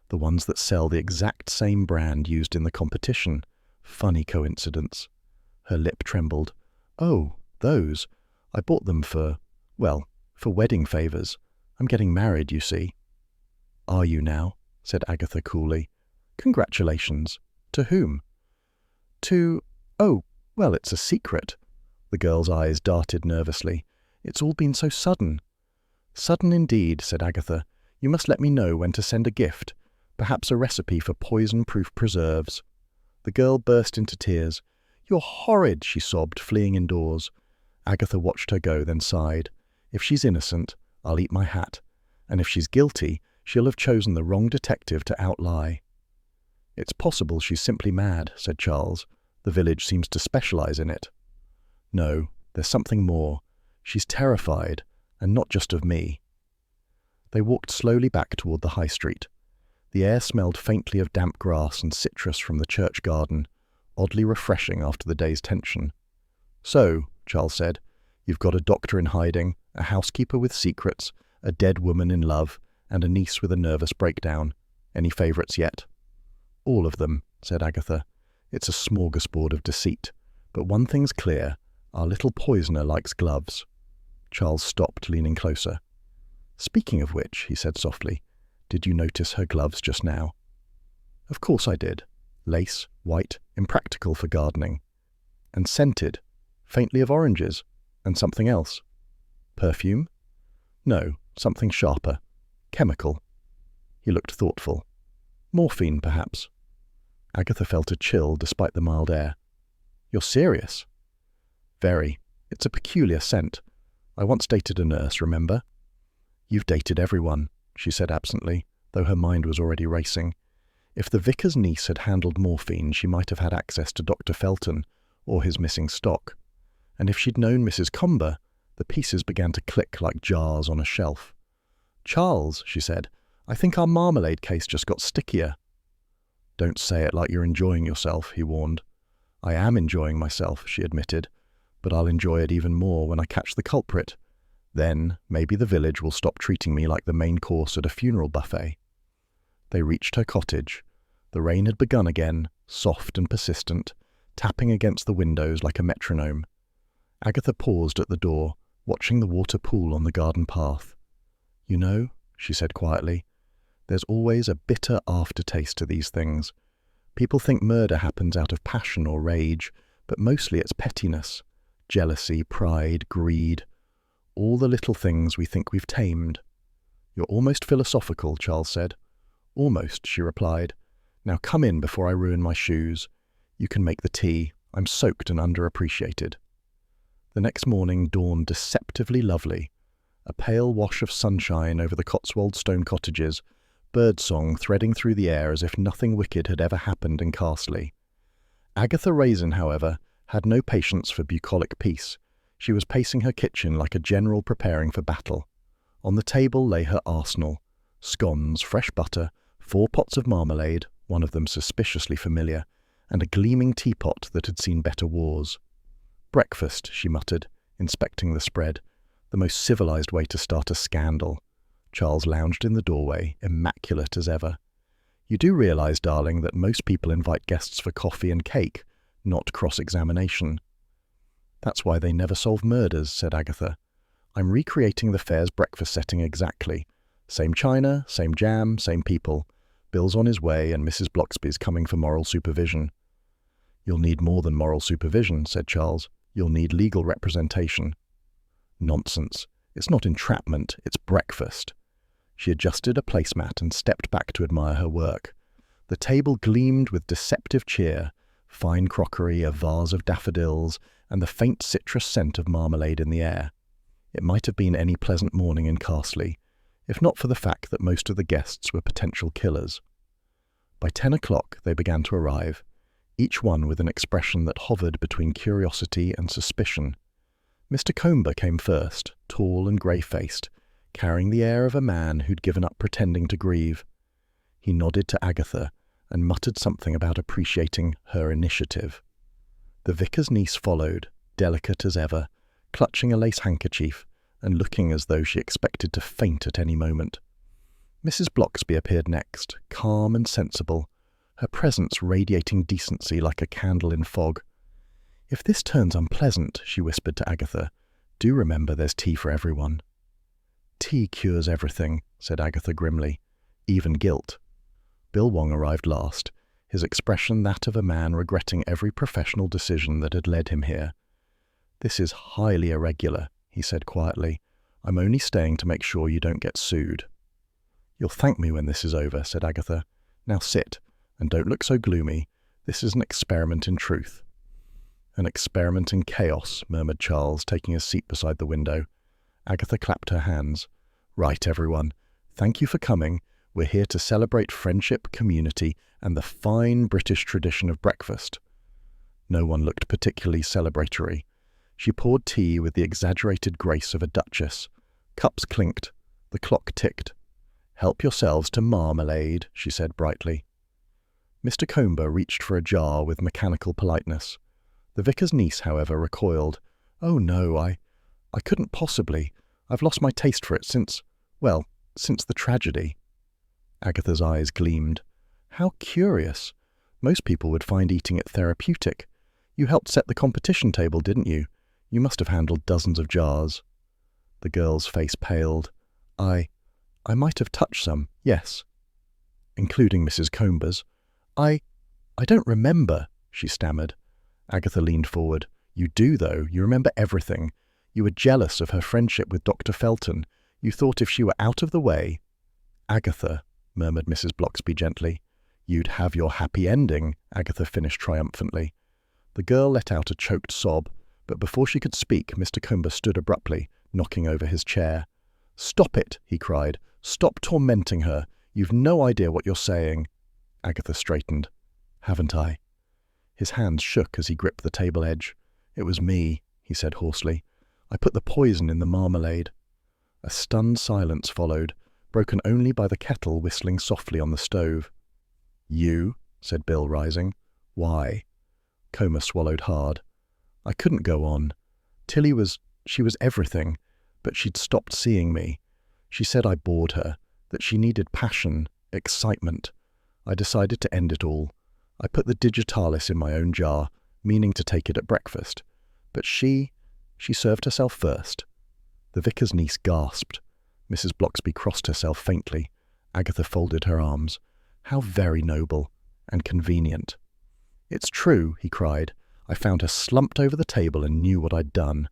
The ones that sell the exact same brand used in the competition. Funny coincidence. Her lip trembled. Oh, those. I bought them for wedding favours. I'm getting married, you see. Are you now? Said Agatha coolly. Congratulations. To whom? It's a secret. The girl's eyes darted nervously. It's all been so sudden. Sudden indeed, said Agatha. You must let me know when to send a gift. Perhaps a recipe for poison-proof preserves. The girl burst into tears. You're horrid, she sobbed, fleeing indoors. Agatha watched her go, then sighed. If she's innocent, I'll eat my hat. And if she's guilty, she'll have chosen the wrong detective to outlie. It's possible she's simply mad, said Charles. The village seems to specialize in it. No, there's something more. She's terrified, and not just of me. They walked slowly back toward the high street. The air smelled faintly of damp grass and citrus from the church garden, oddly refreshing after the day's tension. So, Charles said, you've got a doctor in hiding, a housekeeper with secrets, a dead woman in love, and a niece with a nervous breakdown. Any favourites yet? All of them, said Agatha. It's a smorgasbord of deceit. But one thing's clear. Our little poisoner likes gloves. Charles stopped, leaning closer. Speaking of which, he said softly, did you notice her gloves just now? Of course I did. Lace, white, impractical for gardening. And scented, faintly of oranges, and something else. Perfume? No, something sharper. Chemical. He looked thoughtful. Morphine, perhaps. Agatha felt a chill despite the mild air. You're serious? Very. It's a peculiar scent. I once dated a nurse, remember? You've dated everyone, she said absently, though her mind was already racing. If the vicar's niece had handled morphine, she might have had access to Dr. Felton, or his missing stock. And if she'd known Mrs. Comber, the pieces began to click like jars on a shelf. Charles, she said, I think our Marmalade case just got stickier. Don't say it like you're enjoying yourself, he warned. I am enjoying myself, she admitted, but I'll enjoy it even more when I catch the culprit. Then, maybe the village will stop treating me like the main course at a funeral buffet. They reached her cottage. The rain had begun again, soft and persistent, tapping against the windows like a metronome. Agatha paused at the door, watching the water pool on the garden path. You know, she said quietly, there's always a bitter aftertaste to these things. People think murder happens out of passion or rage, but mostly it's pettiness, jealousy, pride, greed, all the little things we think we've tamed. You're almost philosophical, Charles said. Almost, she replied. Now come in before I ruin my shoes. You can make the tea. I'm soaked and underappreciated. The next morning dawned deceptively lovely. A pale wash of sunshine over the Cotswold stone cottages, birdsong threading through the air as if nothing wicked had ever happened in Carsely. Agatha Raisin, however, had no patience for bucolic peace. She was pacing her kitchen like a general preparing for battle. On the table lay her arsenal: scones, fresh butter, 4 pots of marmalade, one of them suspiciously familiar, and a gleaming teapot that had seen better wars. Breakfast, she muttered, inspecting the spread. The most civilized way to start a scandal. Charles lounged in the doorway, immaculate as ever. You do realize, darling, that most people invite guests for coffee and cake, not cross-examination. That's why they never solve murders, said Agatha. I'm recreating the fair's breakfast setting exactly. Same china, same jam, same people. Bill's on his way and Mrs. Bloxby's coming for moral supervision. You'll need more than moral supervision, said Charles. You'll need legal representation. Nonsense. It's not entrapment, it's breakfast. She adjusted a placemat and stepped back to admire her work. The table gleamed with deceptive cheer, fine crockery, a vase of daffodils, and the faint citrus scent of marmalade in the air. It might have been any pleasant morning in Carsely, if not for the fact that most of the guests were potential killers. By 10 o'clock they began to arrive, each one with an expression that hovered between curiosity and suspicion. Mr. Comber came first, tall and grey-faced, carrying the air of a man who'd given up pretending to grieve. He nodded to Agatha and muttered something about appreciating her initiative. The vicar's niece followed, delicate as ever, clutching a lace handkerchief and looking as though she expected to faint at any moment. Mrs. Bloxby appeared next, calm and sensible, her presence radiating decency like a candle in fog. If this turns unpleasant, she whispered to Agatha, do remember there's tea for everyone. Tea cures everything, said Agatha grimly, even guilt. Bill Wong arrived last, his expression that of a man regretting every professional decision that had led him here. This is highly irregular, he said quietly. I'm only staying to make sure you don't get sued. You'll thank me when this is over, said Agatha. Now sit, and don't look so gloomy. This is an experiment in truth. An experiment in chaos, murmured Charles, taking a seat beside the window. Agatha clapped her hands. Right, everyone. Thank you for coming. We're here to celebrate friendship, community, and the fine British tradition of breakfast. No one looked particularly celebratory. She poured tea with the exaggerated grace of a duchess. Cups clinked. The clock ticked. Help yourselves to marmalade, she said brightly. Mr. Comber reached for a jar with mechanical politeness. The vicar's niece, however, recoiled. Oh no, I couldn't possibly. I've lost my taste for it since the tragedy. Agatha's eyes gleamed. How curious. Most people would find eating it therapeutic. You helped set the competition table, didn't you? You must have handled dozens of jars. The girl's face paled. I might have touched some, yes. Including Mrs. Comber's. I don't remember, she stammered. Agatha leaned forward. You do, though. You remember everything. You were jealous of her friendship with Dr. Felton. You thought if she were out of the way— Agatha, murmured Mrs. Blocksby gently. You'd have your happy ending, Agatha finished triumphantly. The girl let out a choked sob, but before she could speak, Mr. Comber stood abruptly, knocking over his chair. Stop it, he cried. Stop tormenting her. You've no idea what you're saying. Agatha straightened. Haven't I? His hands shook as he gripped the table edge. It was me, he said hoarsely. I put the poison in the marmalade. A stunned silence followed, broken only by the kettle whistling softly on the stove. You? Said Bill, rising. Why? Comer swallowed hard. I couldn't go on. She was everything, but she'd stopped seeing me. She said I bored her, that she needed passion, excitement. I decided to end it all. I put the digitalis in my own jar, meaning to take it at breakfast. But she served herself first. The vicar's niece gasped. Mrs. Blocksby crossed herself faintly. Agatha folded her arms. How very noble and convenient. It's true, he cried. I found her slumped over the table and knew what I'd done.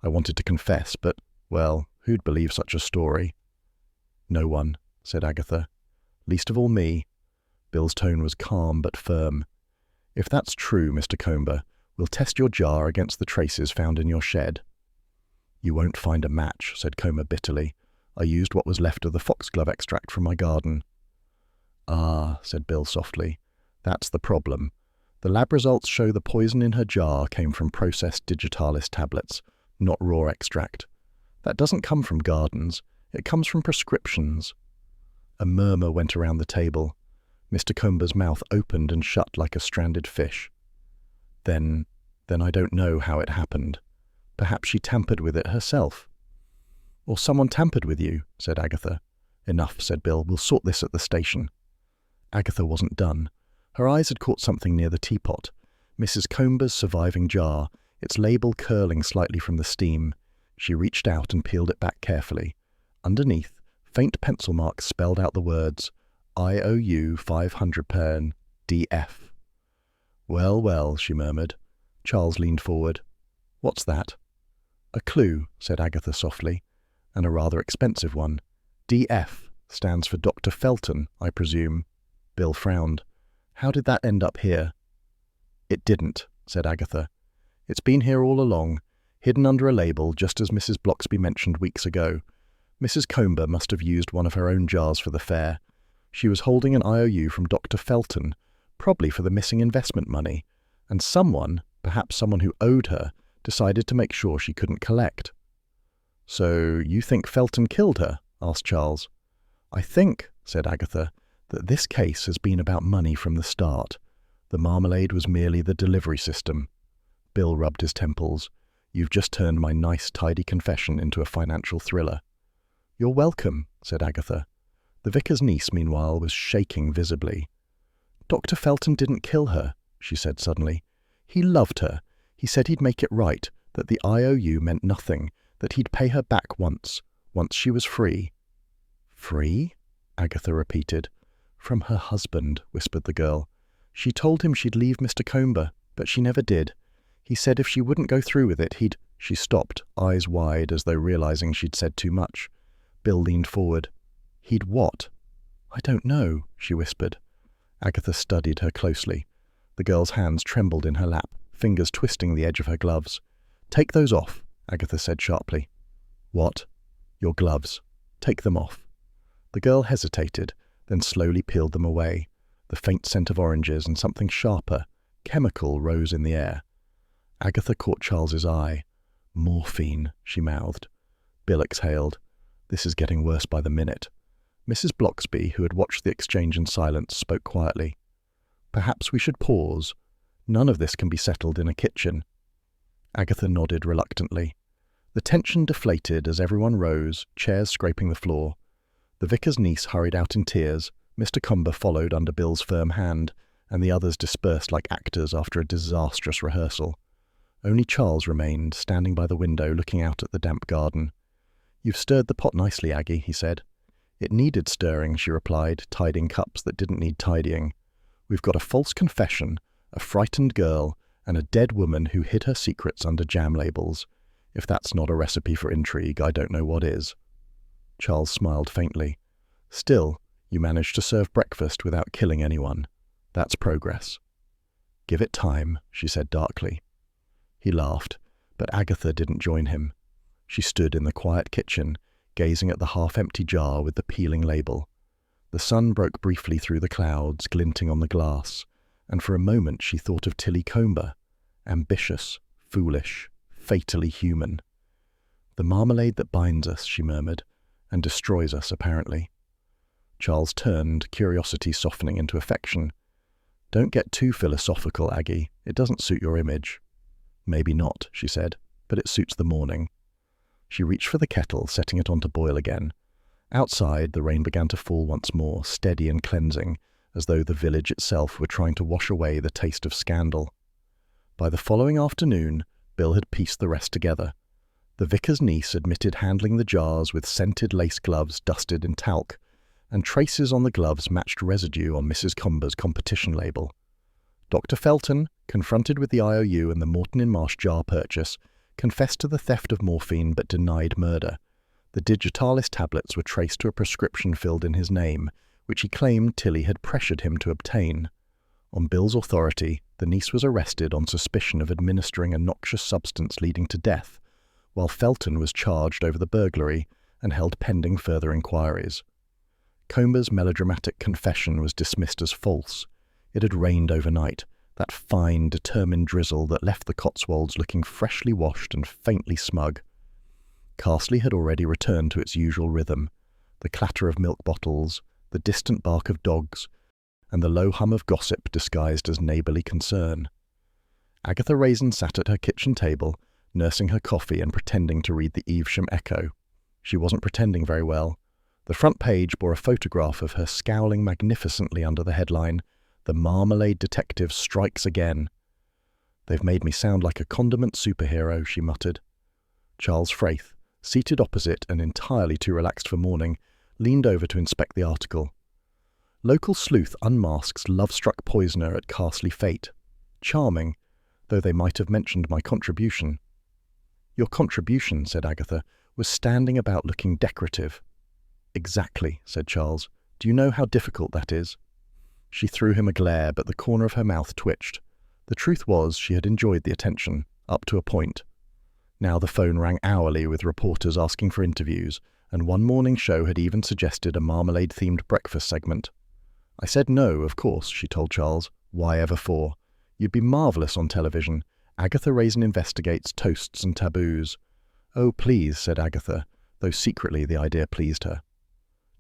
I wanted to confess, but, well, who'd believe such a story? No one, said Agatha. Least of all me. Bill's tone was calm but firm. If that's true, Mr. Comber, we'll test your jar against the traces found in your shed. You won't find a match, said Comer bitterly. I used what was left of the foxglove extract from my garden. Ah, said Bill softly. That's the problem. The lab results show the poison in her jar came from processed digitalis tablets, not raw extract. That doesn't come from gardens. It comes from prescriptions. A murmur went around the table. Mr. Comber's mouth opened and shut like a stranded fish. Then I don't know how it happened. Perhaps she tampered with it herself. Or someone tampered with you, said Agatha. Enough, said Bill. We'll sort this at the station. Agatha wasn't done. Her eyes had caught something near the teapot. Mrs. Comber's surviving jar, its label curling slightly from the steam. She reached out and peeled it back carefully. Underneath, faint pencil marks spelled out the words, I owe you 500 pern, DF. Well, well, she murmured. Charles leaned forward. What's that? A clue, said Agatha softly, and a rather expensive one. DF stands for Dr. Felton, I presume. Bill frowned. How did that end up here? It didn't, said Agatha. It's been here all along, hidden under a label, just as Mrs. Blocksby mentioned weeks ago. Mrs. Comber must have used one of her own jars for the fair. She was holding an IOU from Dr. Felton, probably for the missing investment money, and someone, perhaps someone who owed her, decided to make sure she couldn't collect. So you think Felton killed her? Asked Charles. I think, said Agatha, that this case has been about money from the start. The marmalade was merely the delivery system. Bill rubbed his temples. You've just turned my nice, tidy confession into a financial thriller. You're welcome, said Agatha. The vicar's niece, meanwhile, was shaking visibly. Dr. Felton didn't kill her, she said suddenly. He loved her. He said he'd make it right, that the IOU meant nothing, that he'd pay her back once she was free. Free? Agatha repeated. From her husband, whispered the girl. She told him she'd leave Mr. Comber, but she never did. He said if she wouldn't go through with it, he'd— She stopped, eyes wide as though realizing she'd said too much. Bill leaned forward. He'd what? I don't know, she whispered. Agatha studied her closely. The girl's hands trembled in her lap, fingers twisting the edge of her gloves. Take those off, Agatha said sharply. What? Your gloves. Take them off. The girl hesitated, then slowly peeled them away. The faint scent of oranges and something sharper, chemical, rose in the air. Agatha caught Charles's eye. Morphine, she mouthed. Bill exhaled. This is getting worse by the minute. Mrs. Blocksby, who had watched the exchange in silence, spoke quietly. Perhaps we should pause. None of this can be settled in a kitchen. Agatha nodded reluctantly. The tension deflated as everyone rose, chairs scraping the floor. The vicar's niece hurried out in tears. Mr. Comber followed under Bill's firm hand, and the others dispersed like actors after a disastrous rehearsal. Only Charles remained, standing by the window looking out at the damp garden. "You've stirred the pot nicely, Aggie," he said. "It needed stirring," she replied, tidying cups that didn't need tidying. "We've got a false confession, a frightened girl, and a dead woman who hid her secrets under jam labels. If that's not a recipe for intrigue, I don't know what is." Charles smiled faintly. "Still, you managed to serve breakfast without killing anyone. That's progress." "Give it time," she said darkly. He laughed, but Agatha didn't join him. She stood in the quiet kitchen, gazing at the half-empty jar with the peeling label. The sun broke briefly through the clouds, glinting on the glass, and for a moment she thought of Tilly Comber, ambitious, foolish, fatally human. "The marmalade that binds us," she murmured, "and destroys us, apparently." Charles turned, curiosity softening into affection. "Don't get too philosophical, Aggie. It doesn't suit your image." "Maybe not," she said, "but it suits the morning." She reached for the kettle, setting it on to boil again. Outside, the rain began to fall once more, steady and cleansing, as though the village itself were trying to wash away the taste of scandal. By the following afternoon, Bill had pieced the rest together. The vicar's niece admitted handling the jars with scented lace gloves dusted in talc, and traces on the gloves matched residue on Mrs. Comber's competition label. Dr. Felton, confronted with the IOU and the Morton-in-Marsh jar purchase, confessed to the theft of morphine but denied murder. The digitalis tablets were traced to a prescription filled in his name, which he claimed Tilly had pressured him to obtain. On Bill's authority, the niece was arrested on suspicion of administering a noxious substance leading to death, while Felton was charged over the burglary and held pending further inquiries. Comber's melodramatic confession was dismissed as false. It had rained overnight, that fine, determined drizzle that left the Cotswolds looking freshly washed and faintly smug. Carsely had already returned to its usual rhythm, the clatter of milk bottles, the distant bark of dogs, and the low hum of gossip disguised as neighbourly concern. Agatha Raisin sat at her kitchen table, nursing her coffee and pretending to read the Evesham Echo. She wasn't pretending very well. The front page bore a photograph of her scowling magnificently under the headline, "The Marmalade Detective Strikes Again." "They've made me sound like a condiment superhero," she muttered. Charles Fraith, seated opposite and entirely too relaxed for morning, leaned over to inspect the article. "Local sleuth unmasks love-struck poisoner at Carsely Fete. Charming, though they might have mentioned my contribution." "Your contribution," said Agatha, "was standing about looking decorative." "Exactly," said Charles. "Do you know how difficult that is?" She threw him a glare, but the corner of her mouth twitched. The truth was, she had enjoyed the attention, up to a point. Now the phone rang hourly with reporters asking for interviews, and one morning show had even suggested a marmalade-themed breakfast segment. "I said no, of course," she told Charles. "Why ever for? You'd be marvellous on television. Agatha Raisin investigates toasts and taboos." "Oh, please," said Agatha, though secretly the idea pleased her.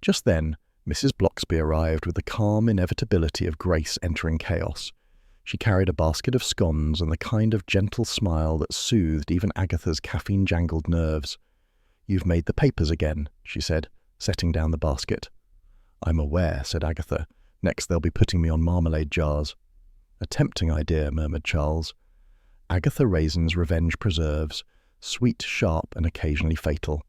Just then, Mrs. Bloxby arrived with the calm inevitability of grace entering chaos. She carried a basket of scones and the kind of gentle smile that soothed even Agatha's caffeine-jangled nerves. "You've made the papers again," she said, setting down the basket. "I'm aware," said Agatha. "Next they'll be putting me on marmalade jars." "A tempting idea," murmured Charles. Agatha Raisin's revenge preserves, sweet, sharp, and occasionally fatal.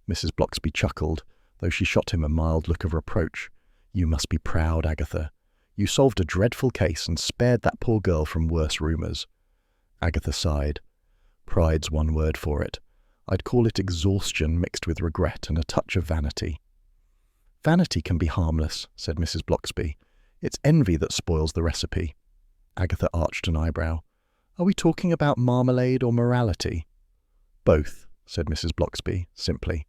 Mrs. Bloxby chuckled, though she shot him a mild look of reproach. "You must be proud, Agatha. You solved a dreadful case and spared that poor girl from worse rumours." Agatha sighed. "Pride's one word for it. I'd call it exhaustion mixed with regret and a touch of vanity." "Vanity can be harmless," said Mrs. Bloxby. "It's envy that spoils the recipe." Agatha arched an eyebrow. "Are we talking about marmalade or morality?" "Both," said Mrs. Bloxby, simply.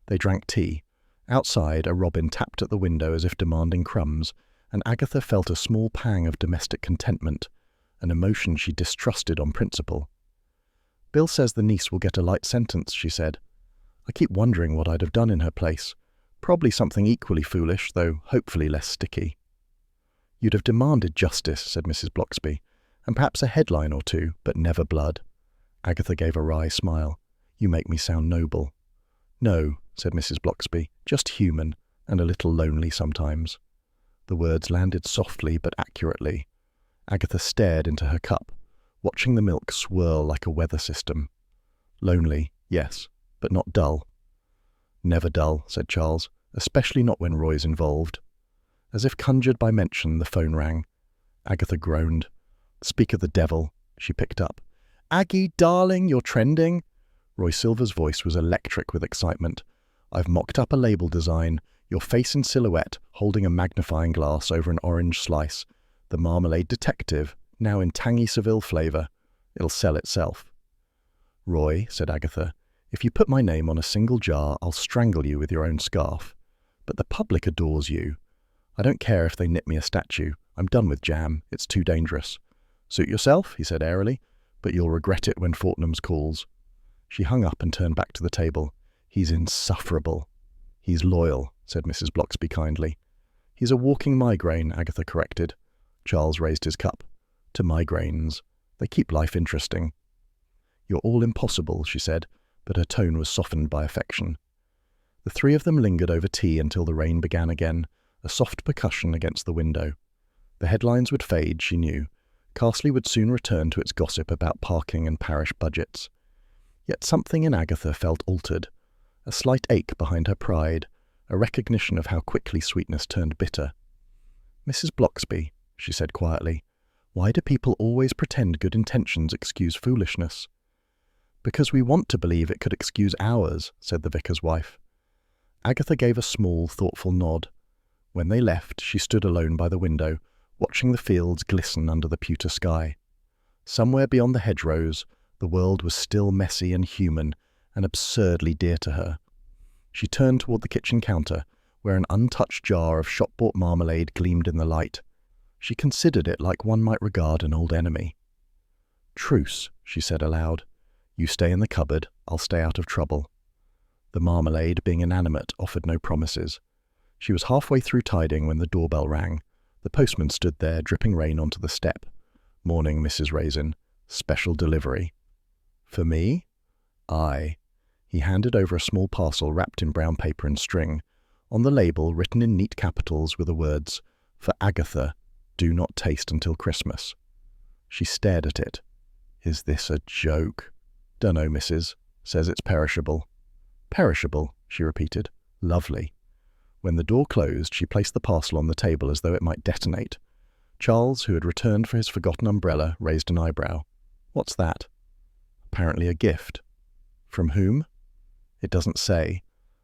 They drank tea. Outside, a robin tapped at the window as if demanding crumbs, and Agatha felt a small pang of domestic contentment, an emotion she distrusted on principle. "Bill says the niece will get a light sentence," she said. "I keep wondering what I'd have done in her place. Probably something equally foolish, though hopefully less sticky." "You'd have demanded justice," said Mrs. Bloxby, "and perhaps a headline or two, but never blood." Agatha gave a wry smile. "You make me sound noble." "No," said Mrs. Bloxby, "just human, and a little lonely sometimes." The words landed softly but accurately. Agatha stared into her cup. watching the milk swirl like a weather system. Lonely, yes, but not dull. Never dull, said Charles, especially not when Roy's involved. As if conjured by mention, the phone rang. Agatha groaned. Speak of the devil, she picked up. Aggie, darling, you're trending. Roy Silver's voice was electric with excitement. I've mocked up a label design, your face in silhouette, holding a magnifying glass over an orange slice. The Marmalade Detective, now in tangy Seville flavour. It'll sell itself. Roy, said Agatha, if you put my name on a single jar, I'll strangle you with your own scarf. But the public adores you. I don't care if they knit me a statue. I'm done with jam. It's too dangerous. Suit yourself, he said airily, but you'll regret it when Fortnum's calls. She hung up and turned back to the table. He's insufferable. He's loyal, said Mrs. Bloxby kindly. He's a walking migraine, Agatha corrected. Charles raised his cup. To migraines. They keep life interesting. You're all impossible, she said, but her tone was softened by affection. The three of them lingered over tea until the rain began again, a soft percussion against the window. The headlines would fade, she knew. Carsely would soon return to its gossip about parking and parish budgets. Yet something in Agatha felt altered. A slight ache behind her pride, a recognition of how quickly sweetness turned bitter. Mrs. Bloxby, she said quietly, why do people always pretend good intentions excuse foolishness? Because we want to believe it could excuse ours, said the vicar's wife. Agatha gave a small, thoughtful nod. When they left, she stood alone by the window, watching the fields glisten under the pewter sky. Somewhere beyond the hedgerows, the world was still messy and human, and absurdly dear to her. She turned toward the kitchen counter, where an untouched jar of shop-bought marmalade gleamed in the light. She considered it like one might regard an old enemy. Truce, she said aloud. You stay in the cupboard, I'll stay out of trouble. The marmalade, being inanimate, offered no promises. She was halfway through tidying when the doorbell rang. The postman stood there, dripping rain onto the step. Morning, Mrs. Raisin. Special delivery. For me? Aye. He handed over a small parcel wrapped in brown paper and string. On the label, written in neat capitals, were the words, For Agatha, do not taste until Christmas. She stared at it. Is this a joke? Dunno, missus. Says it's perishable. Perishable, she repeated. Lovely. When the door closed, she placed the parcel on the table as though it might detonate. Charles, who had returned for his forgotten umbrella, raised an eyebrow. What's that? Apparently a gift. From whom? It doesn't say,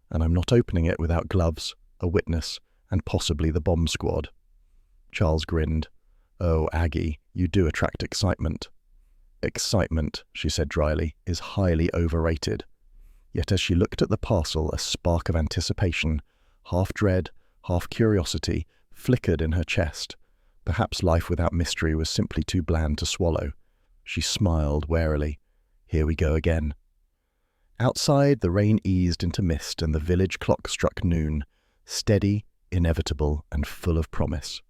and I'm not opening it without gloves, a witness, and possibly the bomb squad. Charles grinned. Oh, Aggie, you do attract excitement. Excitement, she said dryly, is highly overrated. Yet as she looked at the parcel, a spark of anticipation, half dread, half curiosity, flickered in her chest. Perhaps life without mystery was simply too bland to swallow. She smiled warily. Here we go again. Outside, the rain eased into mist and the village clock struck noon, steady, inevitable, and full of promise.